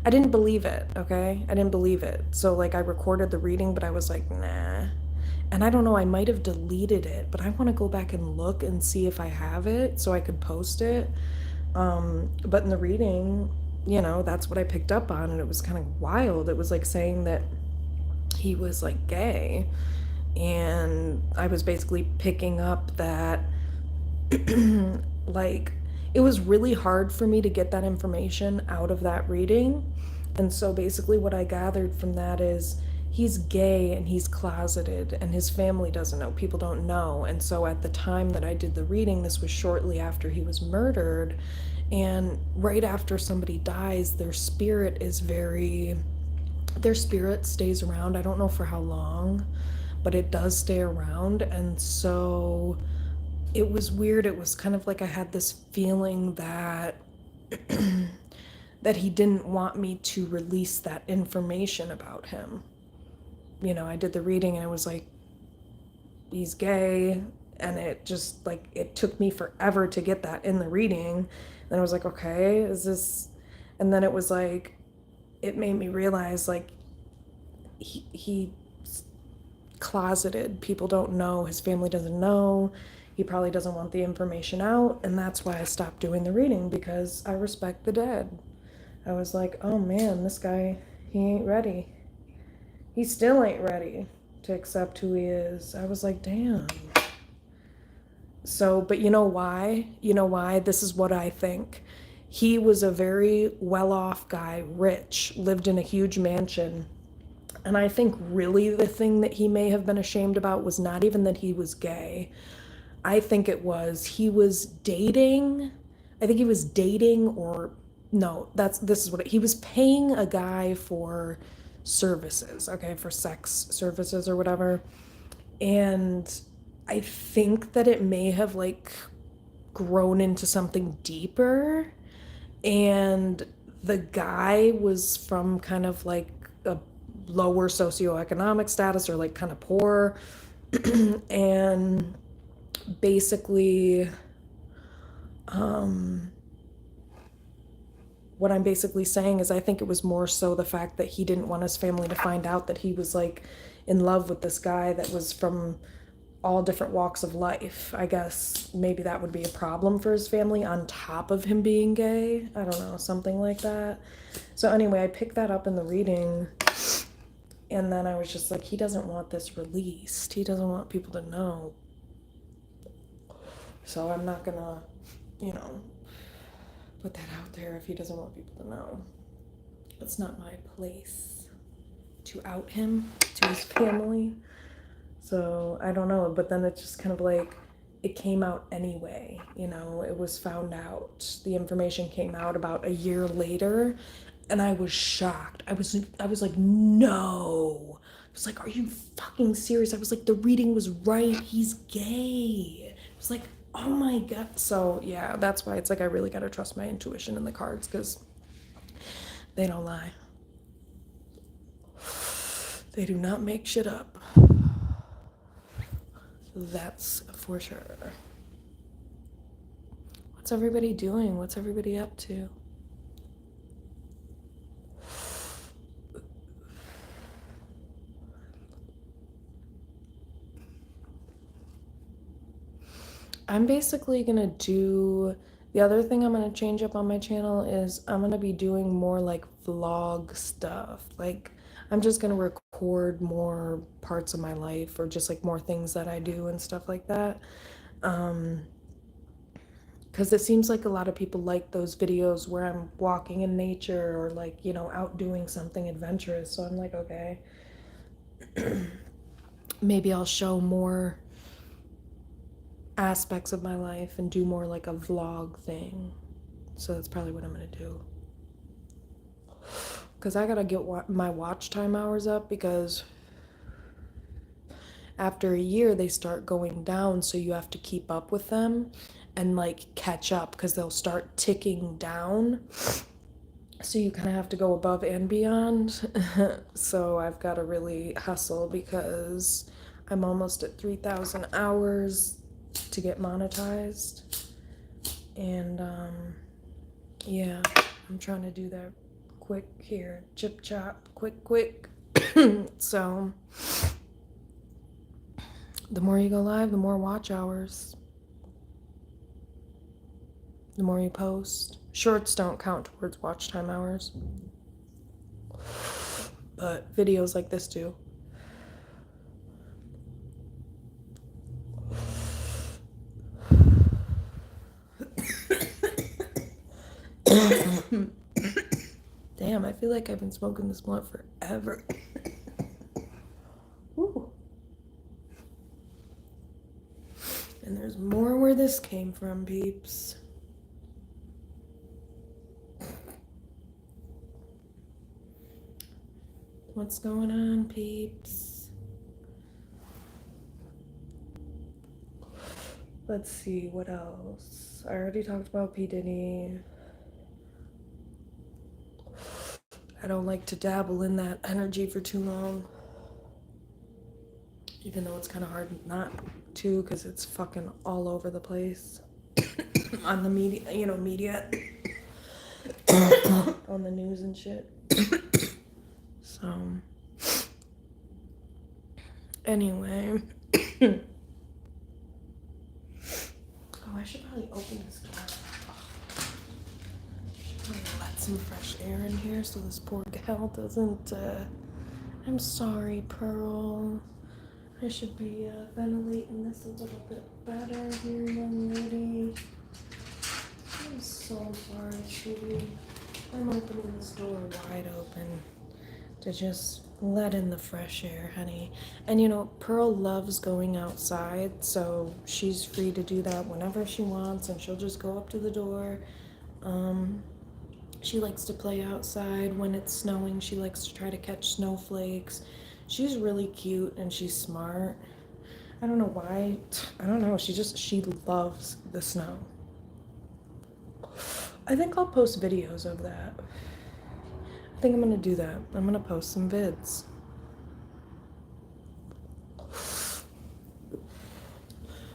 I didn't believe it, okay? I didn't believe it. So like I recorded the reading, but I was like, nah. And I don't know, I might have deleted it, but I want to go back and look and see if I have it so I could post it. But in the reading, you know, that's what I picked up on, and it was kind of wild. It was like saying that he was like gay, and I was basically picking up that like it was really hard for me to get that information out of that reading. And so basically what I gathered from that is he's gay and he's closeted and his family doesn't know, people don't know. And so at the time that I did the reading, this was shortly after he was murdered, and right after somebody dies, their spirit stays around. I don't know for how long, but it does stay around. And so it was weird. It was kind of like I had this feeling that that he didn't want me to release that information about him. You know, I did the reading and it was like, he's gay, and it just like, it took me forever to get that in the reading. And I was like, okay, is this, and then it was like, it made me realize like he closeted, people don't know, his family doesn't know, he probably doesn't want the information out. And that's why I stopped doing the reading, because I respect the dead. I was like, oh man, this guy, he ain't ready. He still ain't ready to accept who he is. I was like, damn. So, but you know why? You know why? This is what I think. He was a very well-off guy, rich, lived in a huge mansion. And I think really the thing that he may have been ashamed about was not even that he was gay. I think it was he was dating. I think he was dating, or no, this is what he was paying a guy for services, okay, for sex services or whatever. And I think that it may have like grown into something deeper. And the guy was from kind of like a lower socioeconomic status, or like kind of poor. And basically, what I'm basically saying is I think it was more so the fact that he didn't want his family to find out that he was like in love with this guy that was from all different walks of life. I guess maybe that would be a problem for his family on top of him being gay. I don't know, something like that. So anyway, I picked that up in the reading, and then I was just like, he doesn't want this released. He doesn't want people to know. So I'm not gonna, you know, put that out there if he doesn't want people to know. It's not my place to out him to his family. So I don't know, but then it's just kind of like, it came out anyway, you know, it was found out. The information came out about a year later, and I was shocked. I was like, no. I was like, are you fucking serious? I was like, the reading was right. He's gay. I was like, oh my God. So yeah, that's why it's like I really gotta trust my intuition in the cards, because they don't lie. They do not make shit up. That's for sure. What's everybody doing? What's everybody up to? I'm basically gonna do, the other thing I'm gonna change up on my channel is I'm gonna be doing more like vlog stuff. Like I'm just gonna record more parts of my life, or just like more things that I do and stuff like that. Because it seems like a lot of people like those videos where I'm walking in nature, or like, you know, out doing something adventurous. So I'm like, okay, maybe I'll show more aspects of my life and do more like a vlog thing. So that's probably what I'm gonna do. Because I gotta get my watch time hours up, because after a year they start going down, so you have to keep up with them and like catch up, because they'll start ticking down. So you kind of have to go above and beyond. So I've got to really hustle, because I'm almost at 3,000 hours to get monetized. And yeah, I'm trying to do that quick here. Chip chop, quick. So the more you go live, the more watch hours. The more you post. Shorts don't count towards watch time hours, but videos like this do. Damn, I feel like I've been smoking this blunt forever. Ooh. And there's more where this came from, peeps. What's going on, peeps? Let's see, what else? I already talked about P. Diddy. I don't like to dabble in that energy for too long. Even though it's kind of hard not to, because it's fucking all over the place. On the media, media. On the news and shit. So, anyway. Oh, I should probably open this door. Let some fresh air in here so this poor gal doesn't, I'm sorry, Pearl. I should be ventilating this a little bit better here, young lady. I'm so sorry, sweetie. I'm opening this door wide open to just let in the fresh air, honey. And Pearl loves going outside, so she's free to do that whenever she wants, and she'll just go up to the door. She likes to play outside when it's snowing. She likes to try to catch snowflakes. She's really cute and she's smart. I don't know why. I don't know. She loves the snow. I think I'll post videos of that. I think I'm gonna do that. I'm gonna post some vids.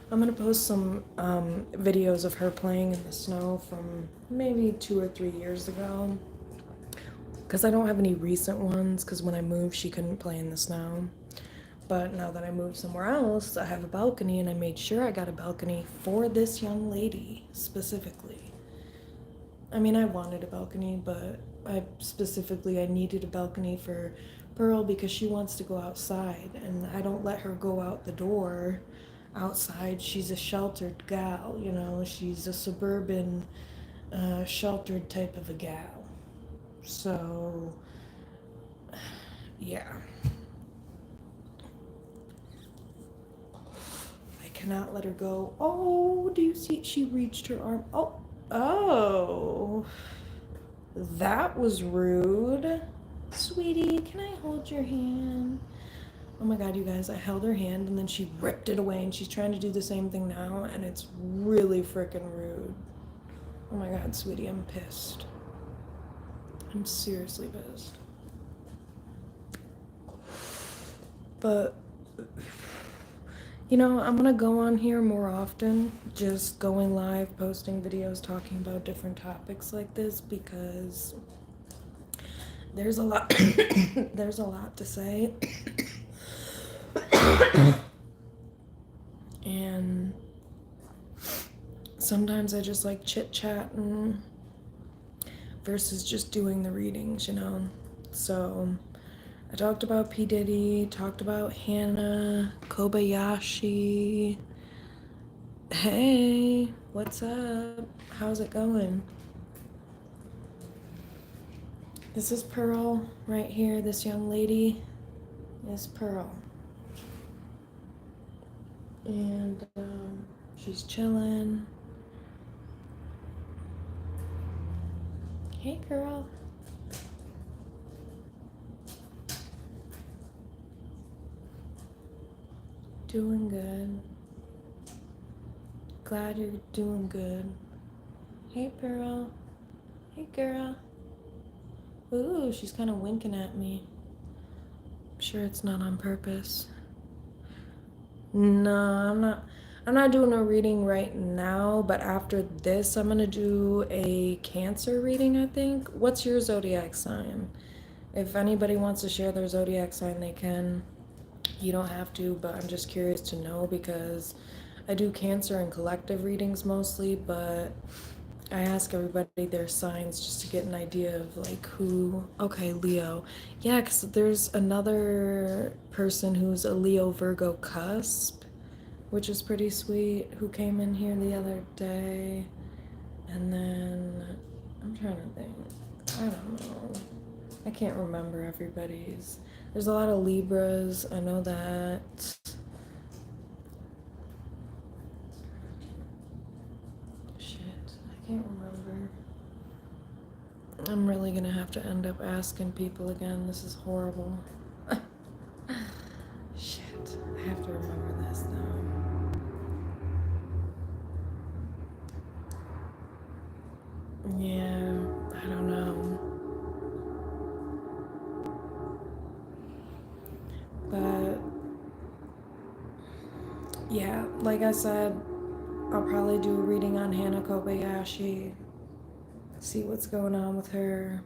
I'm gonna post some videos of her playing in the snow from maybe 2 or 3 years ago. Because I don't have any recent ones, because when I moved, she couldn't play in the snow. But now that I moved somewhere else, I have a balcony, and I made sure I got a balcony for this young lady specifically. I mean, I wanted a balcony, but I needed a balcony for Pearl, because she wants to go outside, and I don't let her go out the door outside. She's a sheltered gal, she's a suburban, sheltered type of a gal. So, yeah. I cannot let her go. Oh, do you see? She reached her arm. Oh. That was rude. Sweetie, can I hold your hand? Oh my god, you guys, I held her hand and then she ripped it away, and she's trying to do the same thing now, and it's really freaking rude. Oh my god, sweetie, I'm pissed. I'm seriously pissed. But, I'm gonna go on here more often, just going live, posting videos, talking about different topics like this, because there's a lot there's a lot to say. And sometimes I just like chit-chatting versus just doing the readings, So I talked about P. Diddy, talked about Hannah Kobayashi. Hey, what's up? How's it going? This is Pearl right here. This young lady is Pearl. And She's chilling. Hey, girl. Doing good. Glad you're doing good. Hey, girl. Hey, girl. Ooh, she's kind of winking at me. I'm sure it's not on purpose. No, I'm not. I'm not doing a reading right now, but after this, I'm gonna do a Cancer reading, I think. What's your zodiac sign? If anybody wants to share their zodiac sign, they can. You don't have to, but I'm just curious to know because I do Cancer and collective readings mostly, but I ask everybody their signs just to get an idea of like who. Okay, Leo. Yeah, because there's another person who's a Leo Virgo cusp, which is pretty sweet, who came in here the other day. And then I'm trying to think. I don't know. I can't remember everybody's. There's a lot of Libras. I know that. Shit, I can't remember. I'm really gonna have to end up asking people again. This is horrible. Shit, I have to remember this though. Yeah, I don't know. But yeah, like I said, I'll probably do a reading on Hana Kobayashi, see what's going on with her,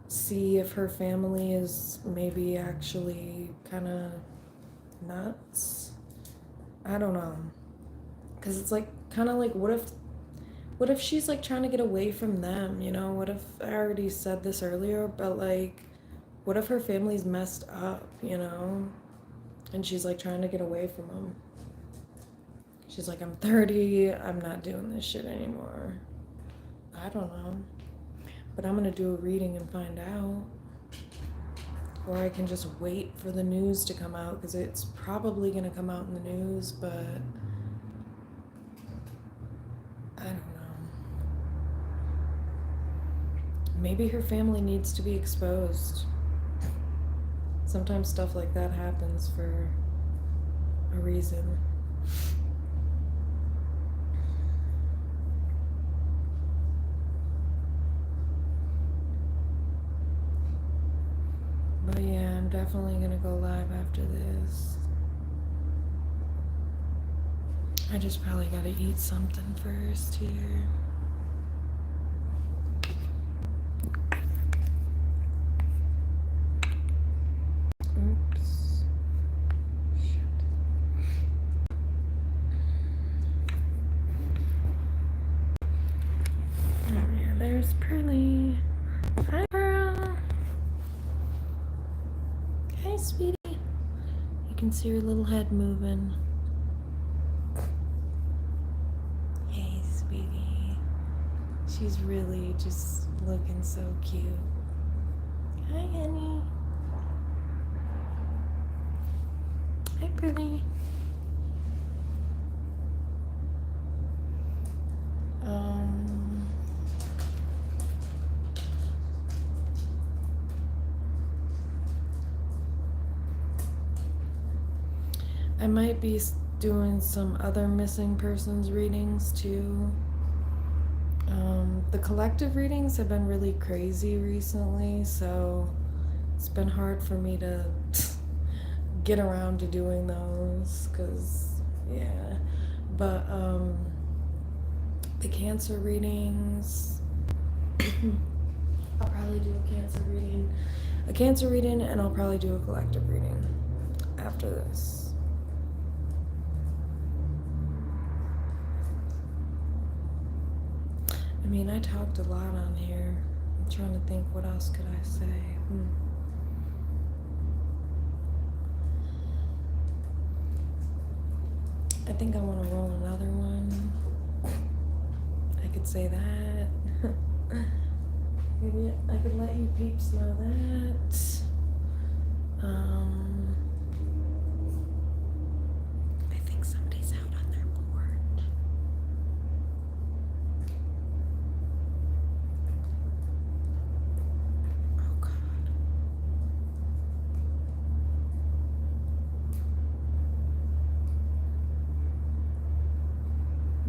see if her family is maybe actually kind of nuts. I don't know. Because it's like, kind of like, what if she's like trying to get away from them, you know? What if, I already said this earlier, but like, what if her family's messed up, you know? And she's like trying to get away from them. She's like, I'm 30, I'm not doing this shit anymore. I don't know. But I'm gonna do a reading and find out. Or I can just wait for the news to come out, because it's probably gonna come out in the news, but I don't know. Maybe her family needs to be exposed. Sometimes stuff like that happens for a reason. But yeah, I'm definitely gonna go live after this. I just probably gotta eat something first here. Oops. Shit. Oh yeah, there's Pearly. Hi, Pearl. Hi, sweetie. You can see her little head moving. Hey, sweetie. She's really just looking so cute. Hi, honey. Hi, Pearly. I might be doing some other missing persons readings too. The collective readings have been really crazy recently, so it's been hard for me to get around to doing those, because yeah. But the Cancer readings, I'll probably do a Cancer reading, and I'll probably do a collective reading after this. I mean, I talked a lot on here. I'm trying to think, what else could I say? I think I want to roll another one. I could say that. Maybe I could let you peeps know that. I think somebody's out on their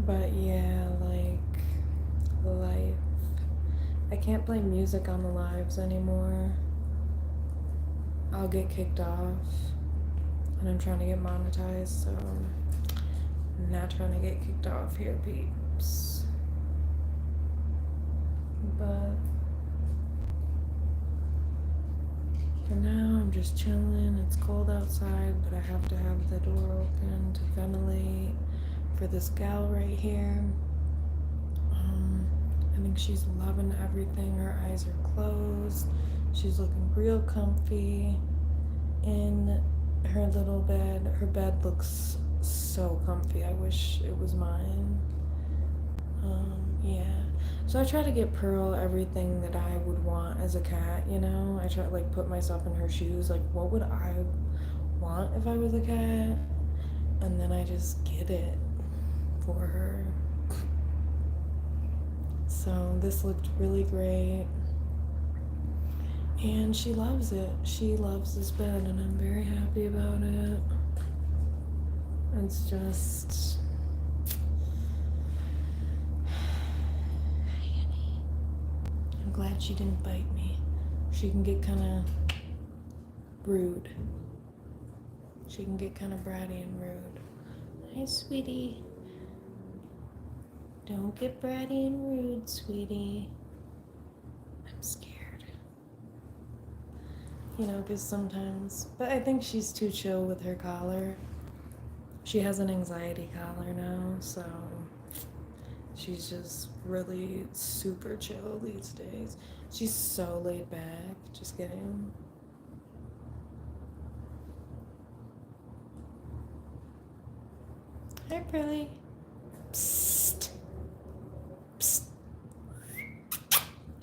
But yeah, like, life. I can't play music on the lives anymore. I'll get kicked off. And I'm trying to get monetized, so I'm not trying to get kicked off here, peeps. But for now, I'm just chilling. It's cold outside, but I have to have the door open to ventilate for this gal right here. I think she's loving everything. Her eyes are closed. She's looking real comfy in her little bed. Her bed looks so comfy. I wish it was mine. Yeah. So I try to get Pearl everything that I would want as a cat, you know? I try to like put myself in her shoes. Like, what would I want if I was a cat? And then I just get it for her. So this looked really great. And she loves it. She loves this bed, and I'm very happy about it. It's just. I'm glad she didn't bite me. She can get kind of rude. She can get kind of bratty and rude. Hi, sweetie. Don't get bratty and rude, sweetie. I'm scared. You know, because sometimes. But I think she's too chill with her collar. She has an anxiety collar now, so she's just really super chill these days. She's so laid back. Just kidding. Hi, Pearly. Psst. Psst.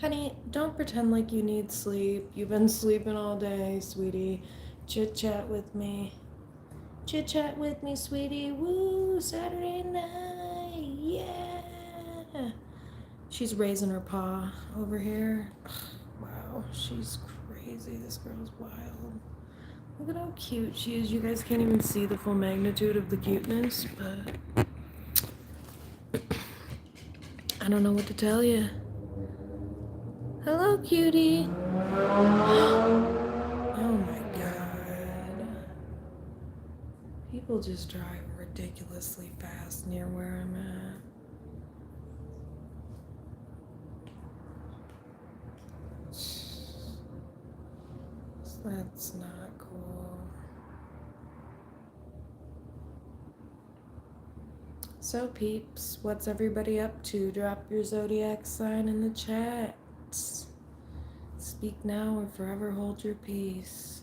Honey, don't pretend like you need sleep. You've been sleeping all day, sweetie. Chit chat with me. Chit chat with me, sweetie. Woo, Saturday night. Yeah. She's raising her paw over here. Wow, she's crazy. This girl's wild. Look at how cute she is. You guys can't even see the full magnitude of the cuteness, but I don't know what to tell you. Hello, cutie. Oh my god. People just drive ridiculously fast near where I'm at. That's not cool. So peeps, what's everybody up to? Drop your zodiac sign in the chat. Speak now or forever hold your peace.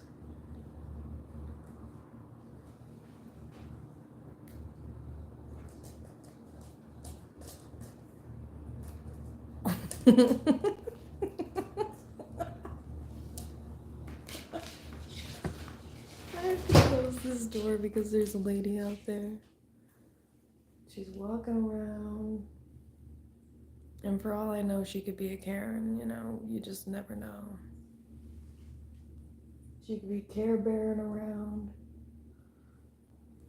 I have to close this door because there's a lady out there. She's walking around. And for all I know, she could be a Karen, you know, you just never know. She could be Care Bearing around.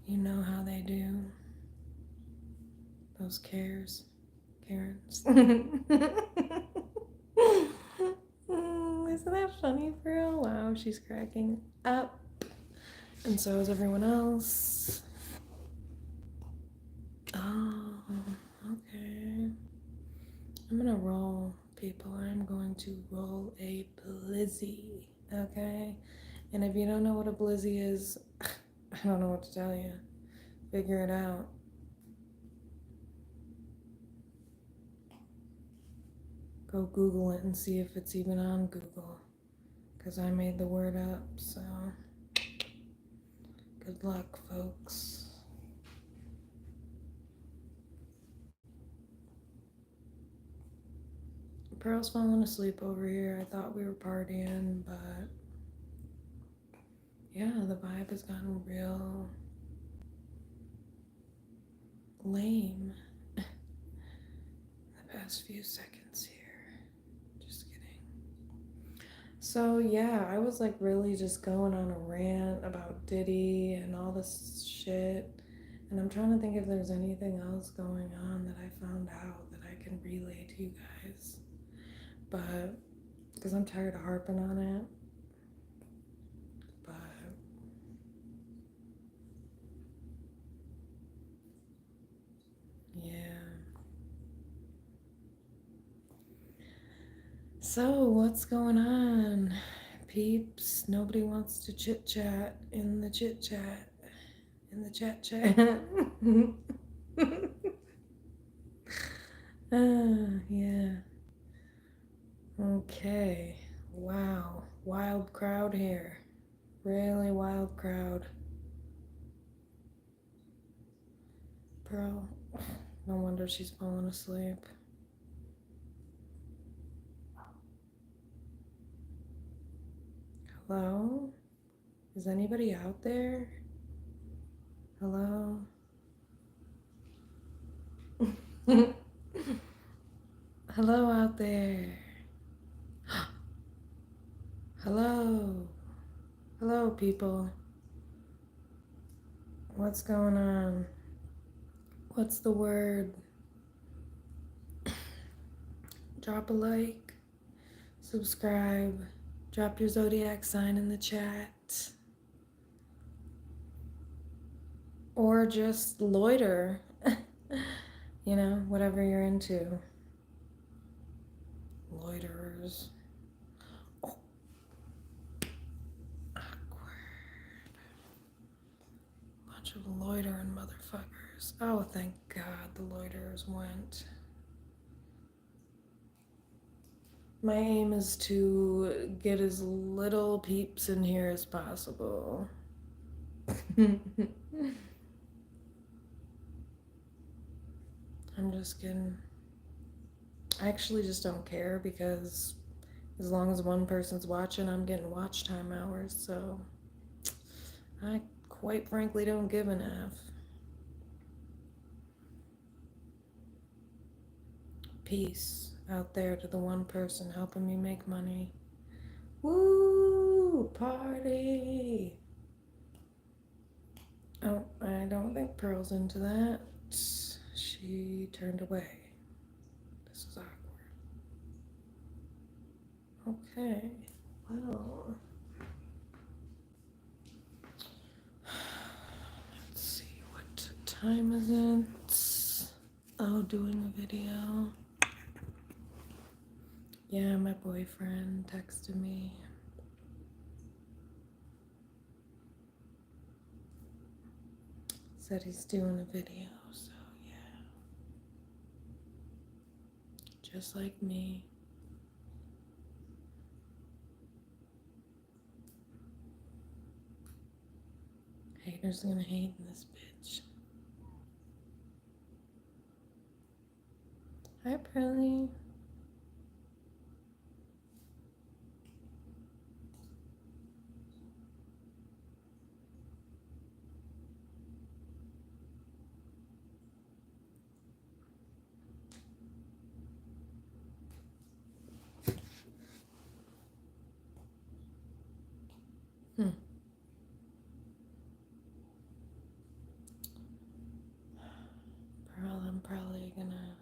You know how they do. Those Karens. Isn't that funny, girl? Wow, she's cracking up. And so is everyone else. Oh, okay. I'm gonna roll, people. I'm going to roll a blizzy, okay? And if you don't know what a blizzy is, I don't know what to tell you. Figure it out. Go Google it and see if it's even on Google. Because I made the word up, so good luck, folks. Pearl's falling asleep over here. I thought we were partying, but yeah, the vibe has gotten real lame the past few seconds here. Just kidding. So yeah, I was like really just going on a rant about Diddy and all this shit. And I'm trying to think if there's anything else going on that I found out that I can relay to you guys. But, because I'm tired of harping on it. But, yeah. So, what's going on, peeps? Nobody wants to chit chat in the chit chat. In the chat chat. Yeah. Okay. Wow. Wild crowd here. Really wild crowd. Pearl. No wonder she's falling asleep. Hello? Is anybody out there? Hello? Hello out there. Hello. Hello, people. What's going on? What's the word? Drop a like, subscribe, drop your zodiac sign in the chat, or just loiter. You know, whatever you're into. Loiterers. Oh, awkward. Bunch of loitering motherfuckers. Oh, thank God the loiterers went. My aim is to get as little peeps in here as possible. I'm just kidding. I actually just don't care because as long as one person's watching, I'm getting watch time hours, so I quite frankly don't give an F. Peace out there to the one person helping me make money. Woo! Party! Oh, I don't think Pearl's into that. She turned away. This is awkward. Okay, well. Let's see, what time is it? Oh, doing a video. Yeah, my boyfriend texted me. Said he's doing a video, so yeah. Just like me. Haters gonna hate in this bitch. Hi, Pearlie. Pearl, I'm probably gonna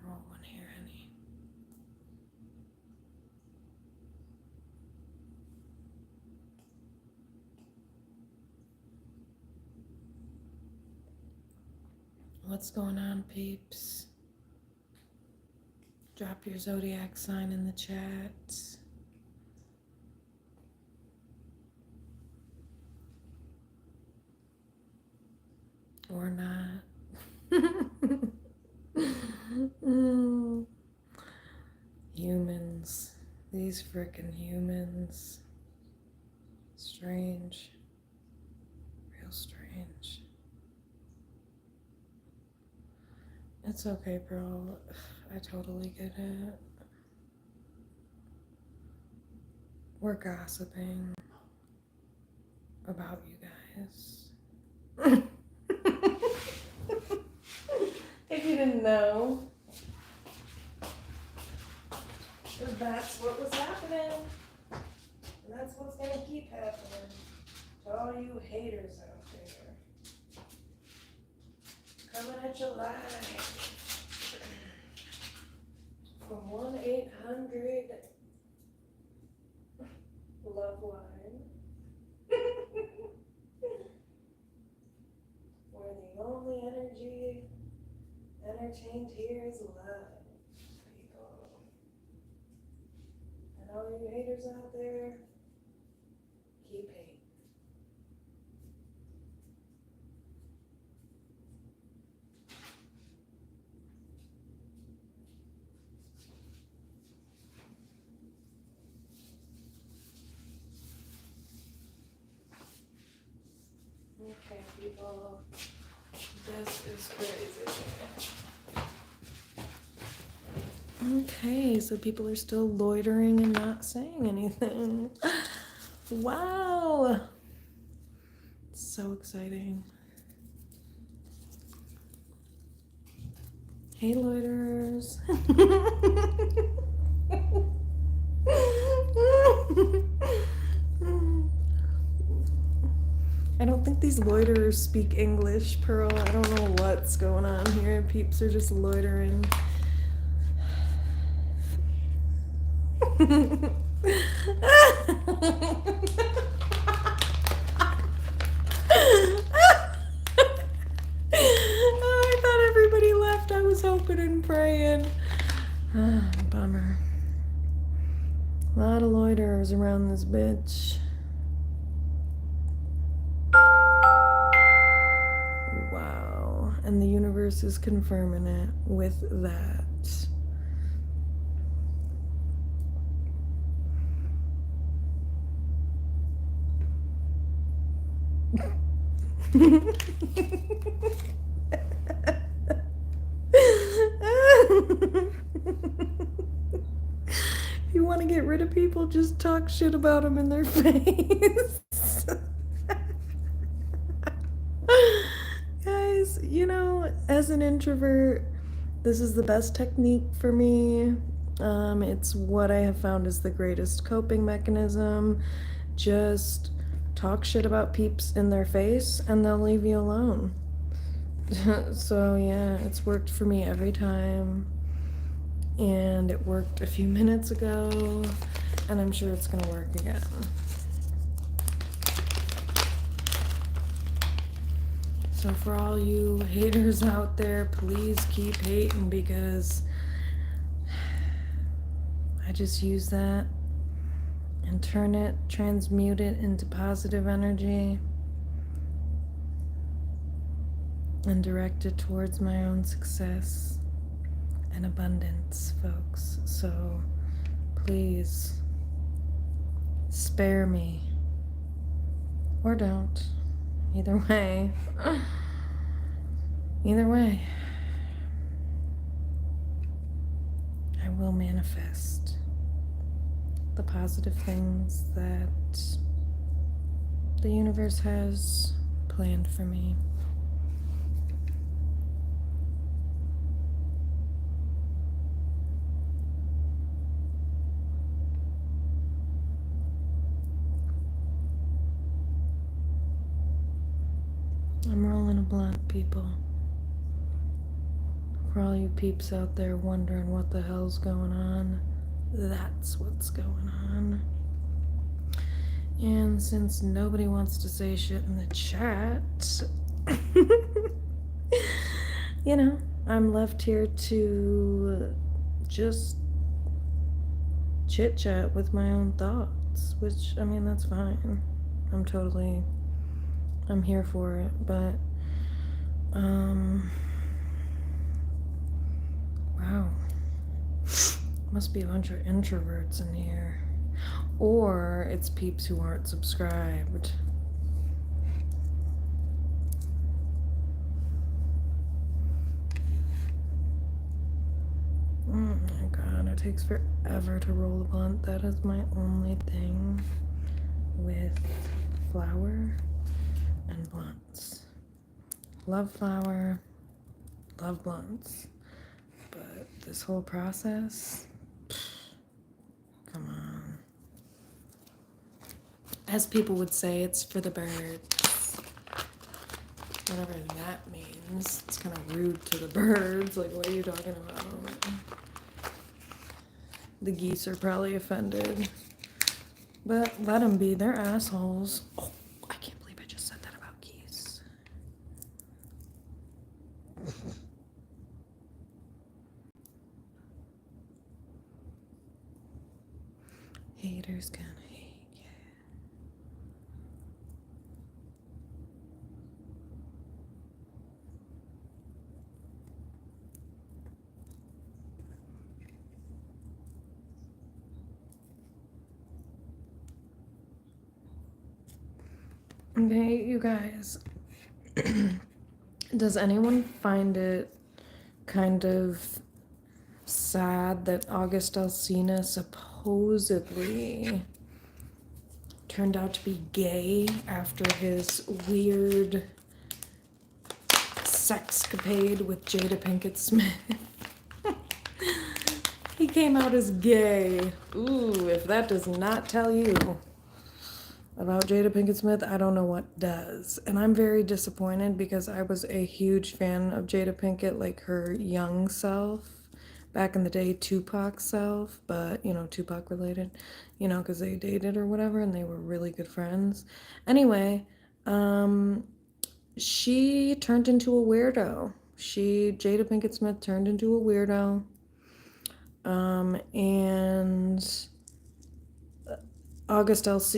roll one here, honey. What's going on, peeps? Drop your zodiac sign in the chat. Or not. Humans. These frickin' humans. Strange. Real strange. It's okay, bro. I totally get it. We're gossiping about you guys. If you didn't know, that's what was happening. And that's what's gonna keep happening. To all you haters. haters out there. Coming at you live from 1-800-LOVE LINE. Where the only energy entertained here is love, people. And all you haters out there, keep hating. Okay, people, this is crazy. Okay, so people are still loitering and not saying anything. Wow! So exciting. Hey, loiterers. I don't think these loiterers speak English, Pearl. I don't know what's going on here. Peeps are just loitering. Oh, I thought everybody left. I was hoping and praying. Bummer. A lot of loiterers around this bitch. Wow. And the universe is confirming it with that. If you want to get rid of people, just talk shit about them in their face. Guys, you know, as an introvert, this is the best technique for me. It's what I have found is the greatest coping mechanism. Just talk shit about peeps in their face and they'll leave you alone. So yeah, it's worked for me every time. And it worked a few minutes ago, and I'm sure it's gonna work again. So for all you haters out there, please keep hating, because I just use that and transmute it into positive energy and direct it towards my own success and abundance, folks. So please spare me, or don't. Either way. Either way, I will manifest the positive things that the universe has planned for me. I'm rolling a blunt, people. For all you peeps out there wondering what the hell's going on, that's what's going on. And since nobody wants to say shit in the chat, you know, I'm left here to just chit chat with my own thoughts, which, I mean, that's fine. I'm here for it, but, wow. Must be a bunch of introverts in here. Or it's peeps who aren't subscribed. Oh my god, it takes forever to roll a blunt. That is my only thing with flower and blunts. Love flower, love blunts. But this whole process, come on. As people would say, it's for the birds. Whatever that means. It's kind of rude to the birds. Like, what are you talking about? The geese are probably offended. But let them be. They're assholes. Oh, I can't believe I just said that about geese. Haters gonna hate, yeah. Okay, you guys. Does anyone find it kind of sad that August Alsina supposedly turned out to be gay after his weird sexcapade with Jada Pinkett Smith? He came out as gay. Ooh, if that does not tell you about Jada Pinkett Smith, I don't know what does. And I'm very disappointed because I was a huge fan of Jada Pinkett, like her young self. Back in the day, Tupac self, but, you know, Tupac related, you know, because they dated or whatever, and they were really good friends. Anyway, she turned into a weirdo. Jada Pinkett Smith turned into a weirdo. And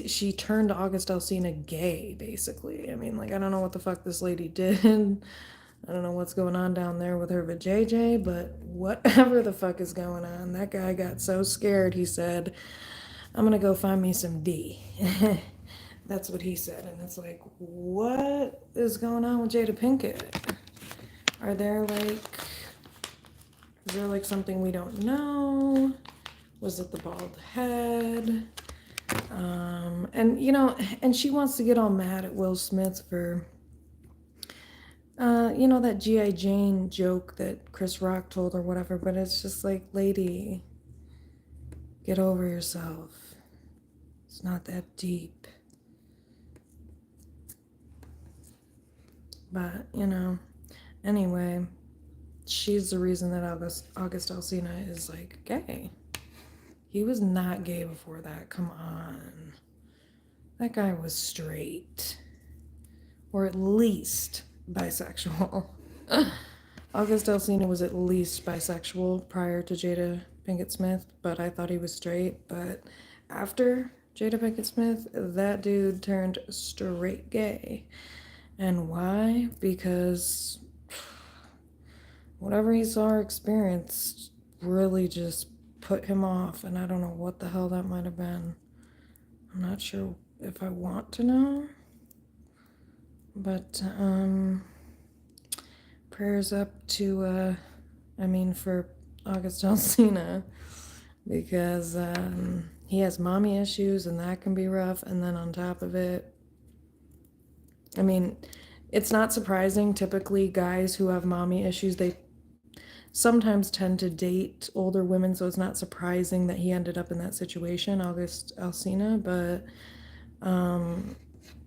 she turned August Alsina gay, basically. I mean, like, I don't know what the fuck this lady did. I don't know what's going on down there with her vajayjay, but whatever the fuck is going on, that guy got so scared, he said, I'm gonna go find me some D. That's what he said, and it's like, what is going on with Jada Pinkett? Is there like something we don't know? Was it the bald head? And you know, and she wants to get all mad at Will Smith for, you know, that G.I. Jane joke that Chris Rock told or whatever, but it's just like, lady, get over yourself. It's not that deep. But, you know, anyway, she's the reason that August Alsina is like gay. He was not gay before that. Come on. That guy was straight. Or at least bisexual. August Alsina was at least bisexual prior to Jada Pinkett Smith, but I thought he was straight. But after Jada Pinkett Smith, that dude turned straight gay. And why? Because whatever he saw or experienced really just put him off, and I don't know what the hell that might have been. I'm not sure if I want to know, but prayers up to for August Alsina, because he has mommy issues and that can be rough, and then on top of it, I mean, it's not surprising. Typically guys who have mommy issues, they sometimes tend to date older women, so it's not surprising that he ended up in that situation, August Alsina,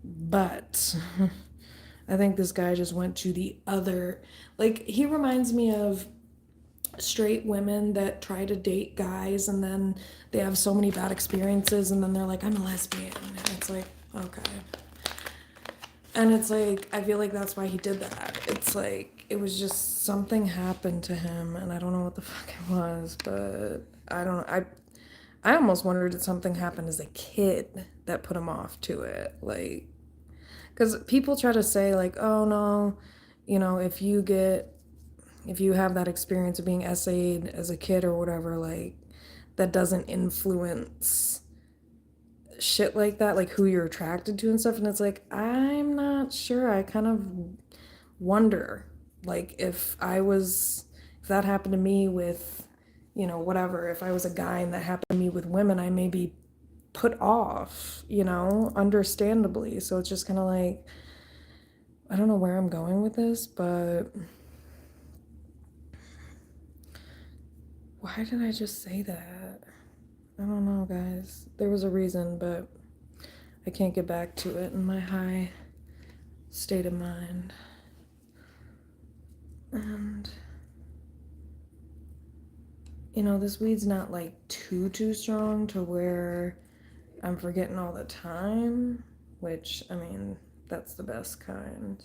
but I think this guy just went to the other, like, he reminds me of straight women that try to date guys and then they have so many bad experiences and then they're like, I'm a lesbian, and it's like, okay. And it's like, I feel like that's why he did that. It's like, it was just something happened to him, and I don't know what the fuck it was, but I don't know. I almost wondered if something happened as a kid that put him off to it. Like, because people try to say, like, oh no, you know, if you have that experience of being essayed as a kid or whatever, like, that doesn't influence shit like that, like who you're attracted to and stuff. And it's like, I'm not sure. I kind of wonder, like, if that happened to me with, you know, whatever, if I was a guy and that happened to me with women, I may be put off, you know, understandably. So it's just kind of like, I don't know where I'm going with this, but why did I just say that? I don't know, guys. There was a reason, but I can't get back to it in my high state of mind. And you know, this weed's not like too strong to where I'm forgetting all the time, which, I mean, that's the best kind.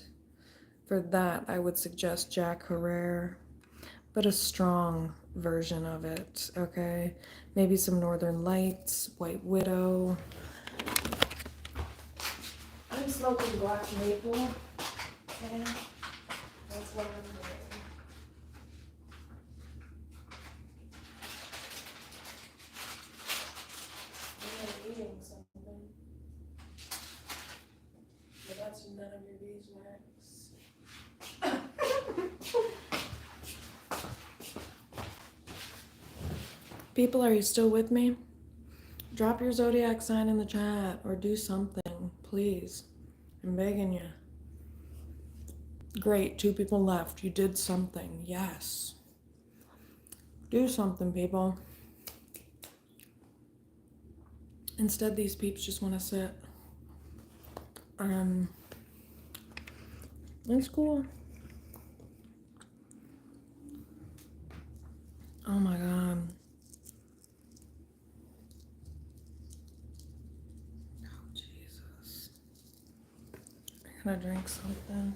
For that, I would suggest Jack Herrera, but a strong version of it, okay? Maybe some Northern Lights, White Widow. I'm smoking black maple, okay? That's what I'm doing. I'm eating something, but that's none of your beeswax. People, are you still with me? Drop your zodiac sign in the chat or do something, please. I'm begging you. Great, 2 people left. You did something. Yes. Do something, people. Instead, these peeps just want to sit. It's cool. Oh my god. Oh, Jesus. I gotta drink something.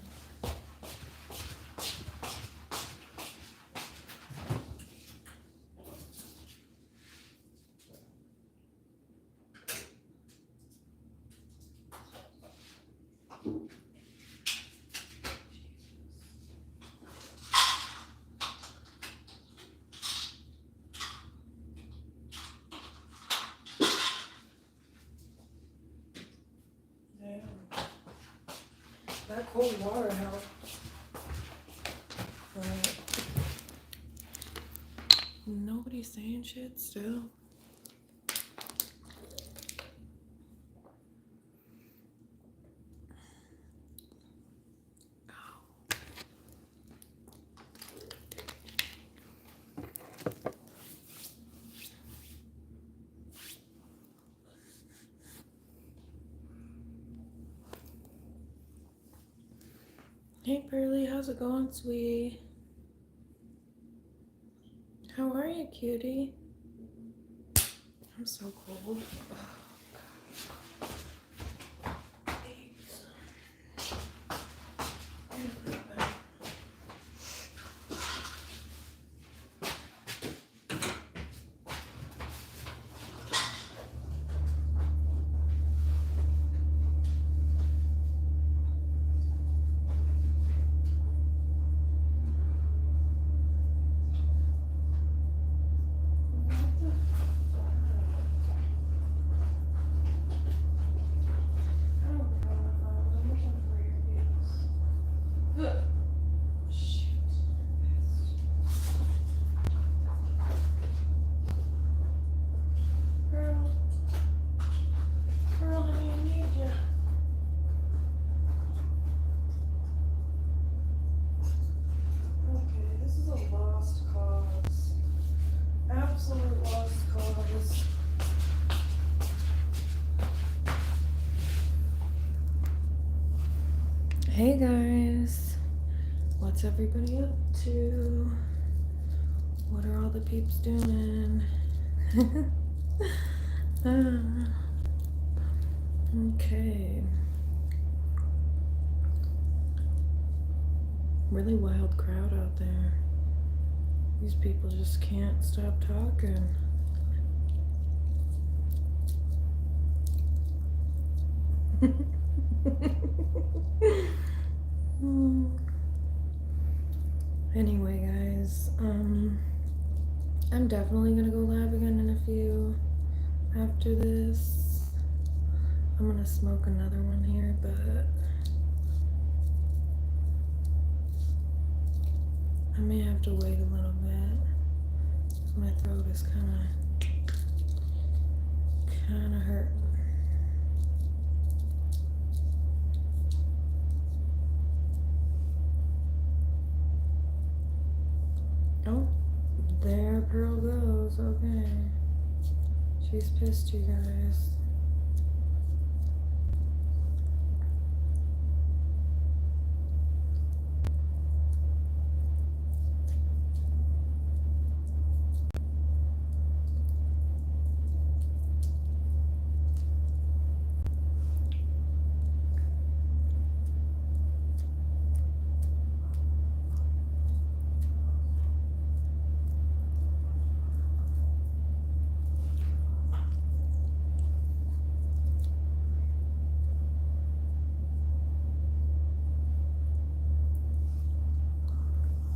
That cold water helped. But nobody's saying shit still. Hey Pearly, how's it going, sweetie? How are you, cutie? I'm so cold. Absolute lost cause. Hey guys, what's everybody up to? What are all the peeps doing? Okay. Really wild crowd out there. These people just can't stop talking. Anyway, guys, I'm definitely gonna go live again in a few after this. I'm gonna smoke another one here, but I may have to wait a little bit. My throat is kinda hurting. Oh, there Pearl goes. Okay. She's pissed, you guys.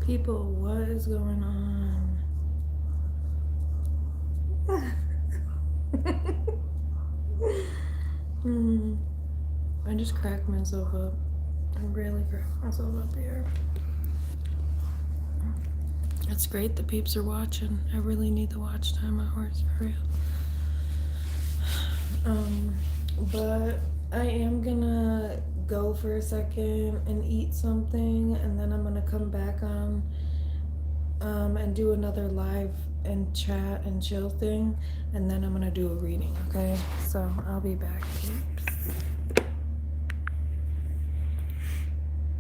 People, what is going on? I just cracked myself up. I really cracked myself up here. It's great the peeps are watching. I really need the watch time hours for real. But I am gonna go for a second and eat something, and then I'm gonna come back on and do another live and chat and chill thing, and then I'm gonna do a reading, okay? So I'll be back, peeps.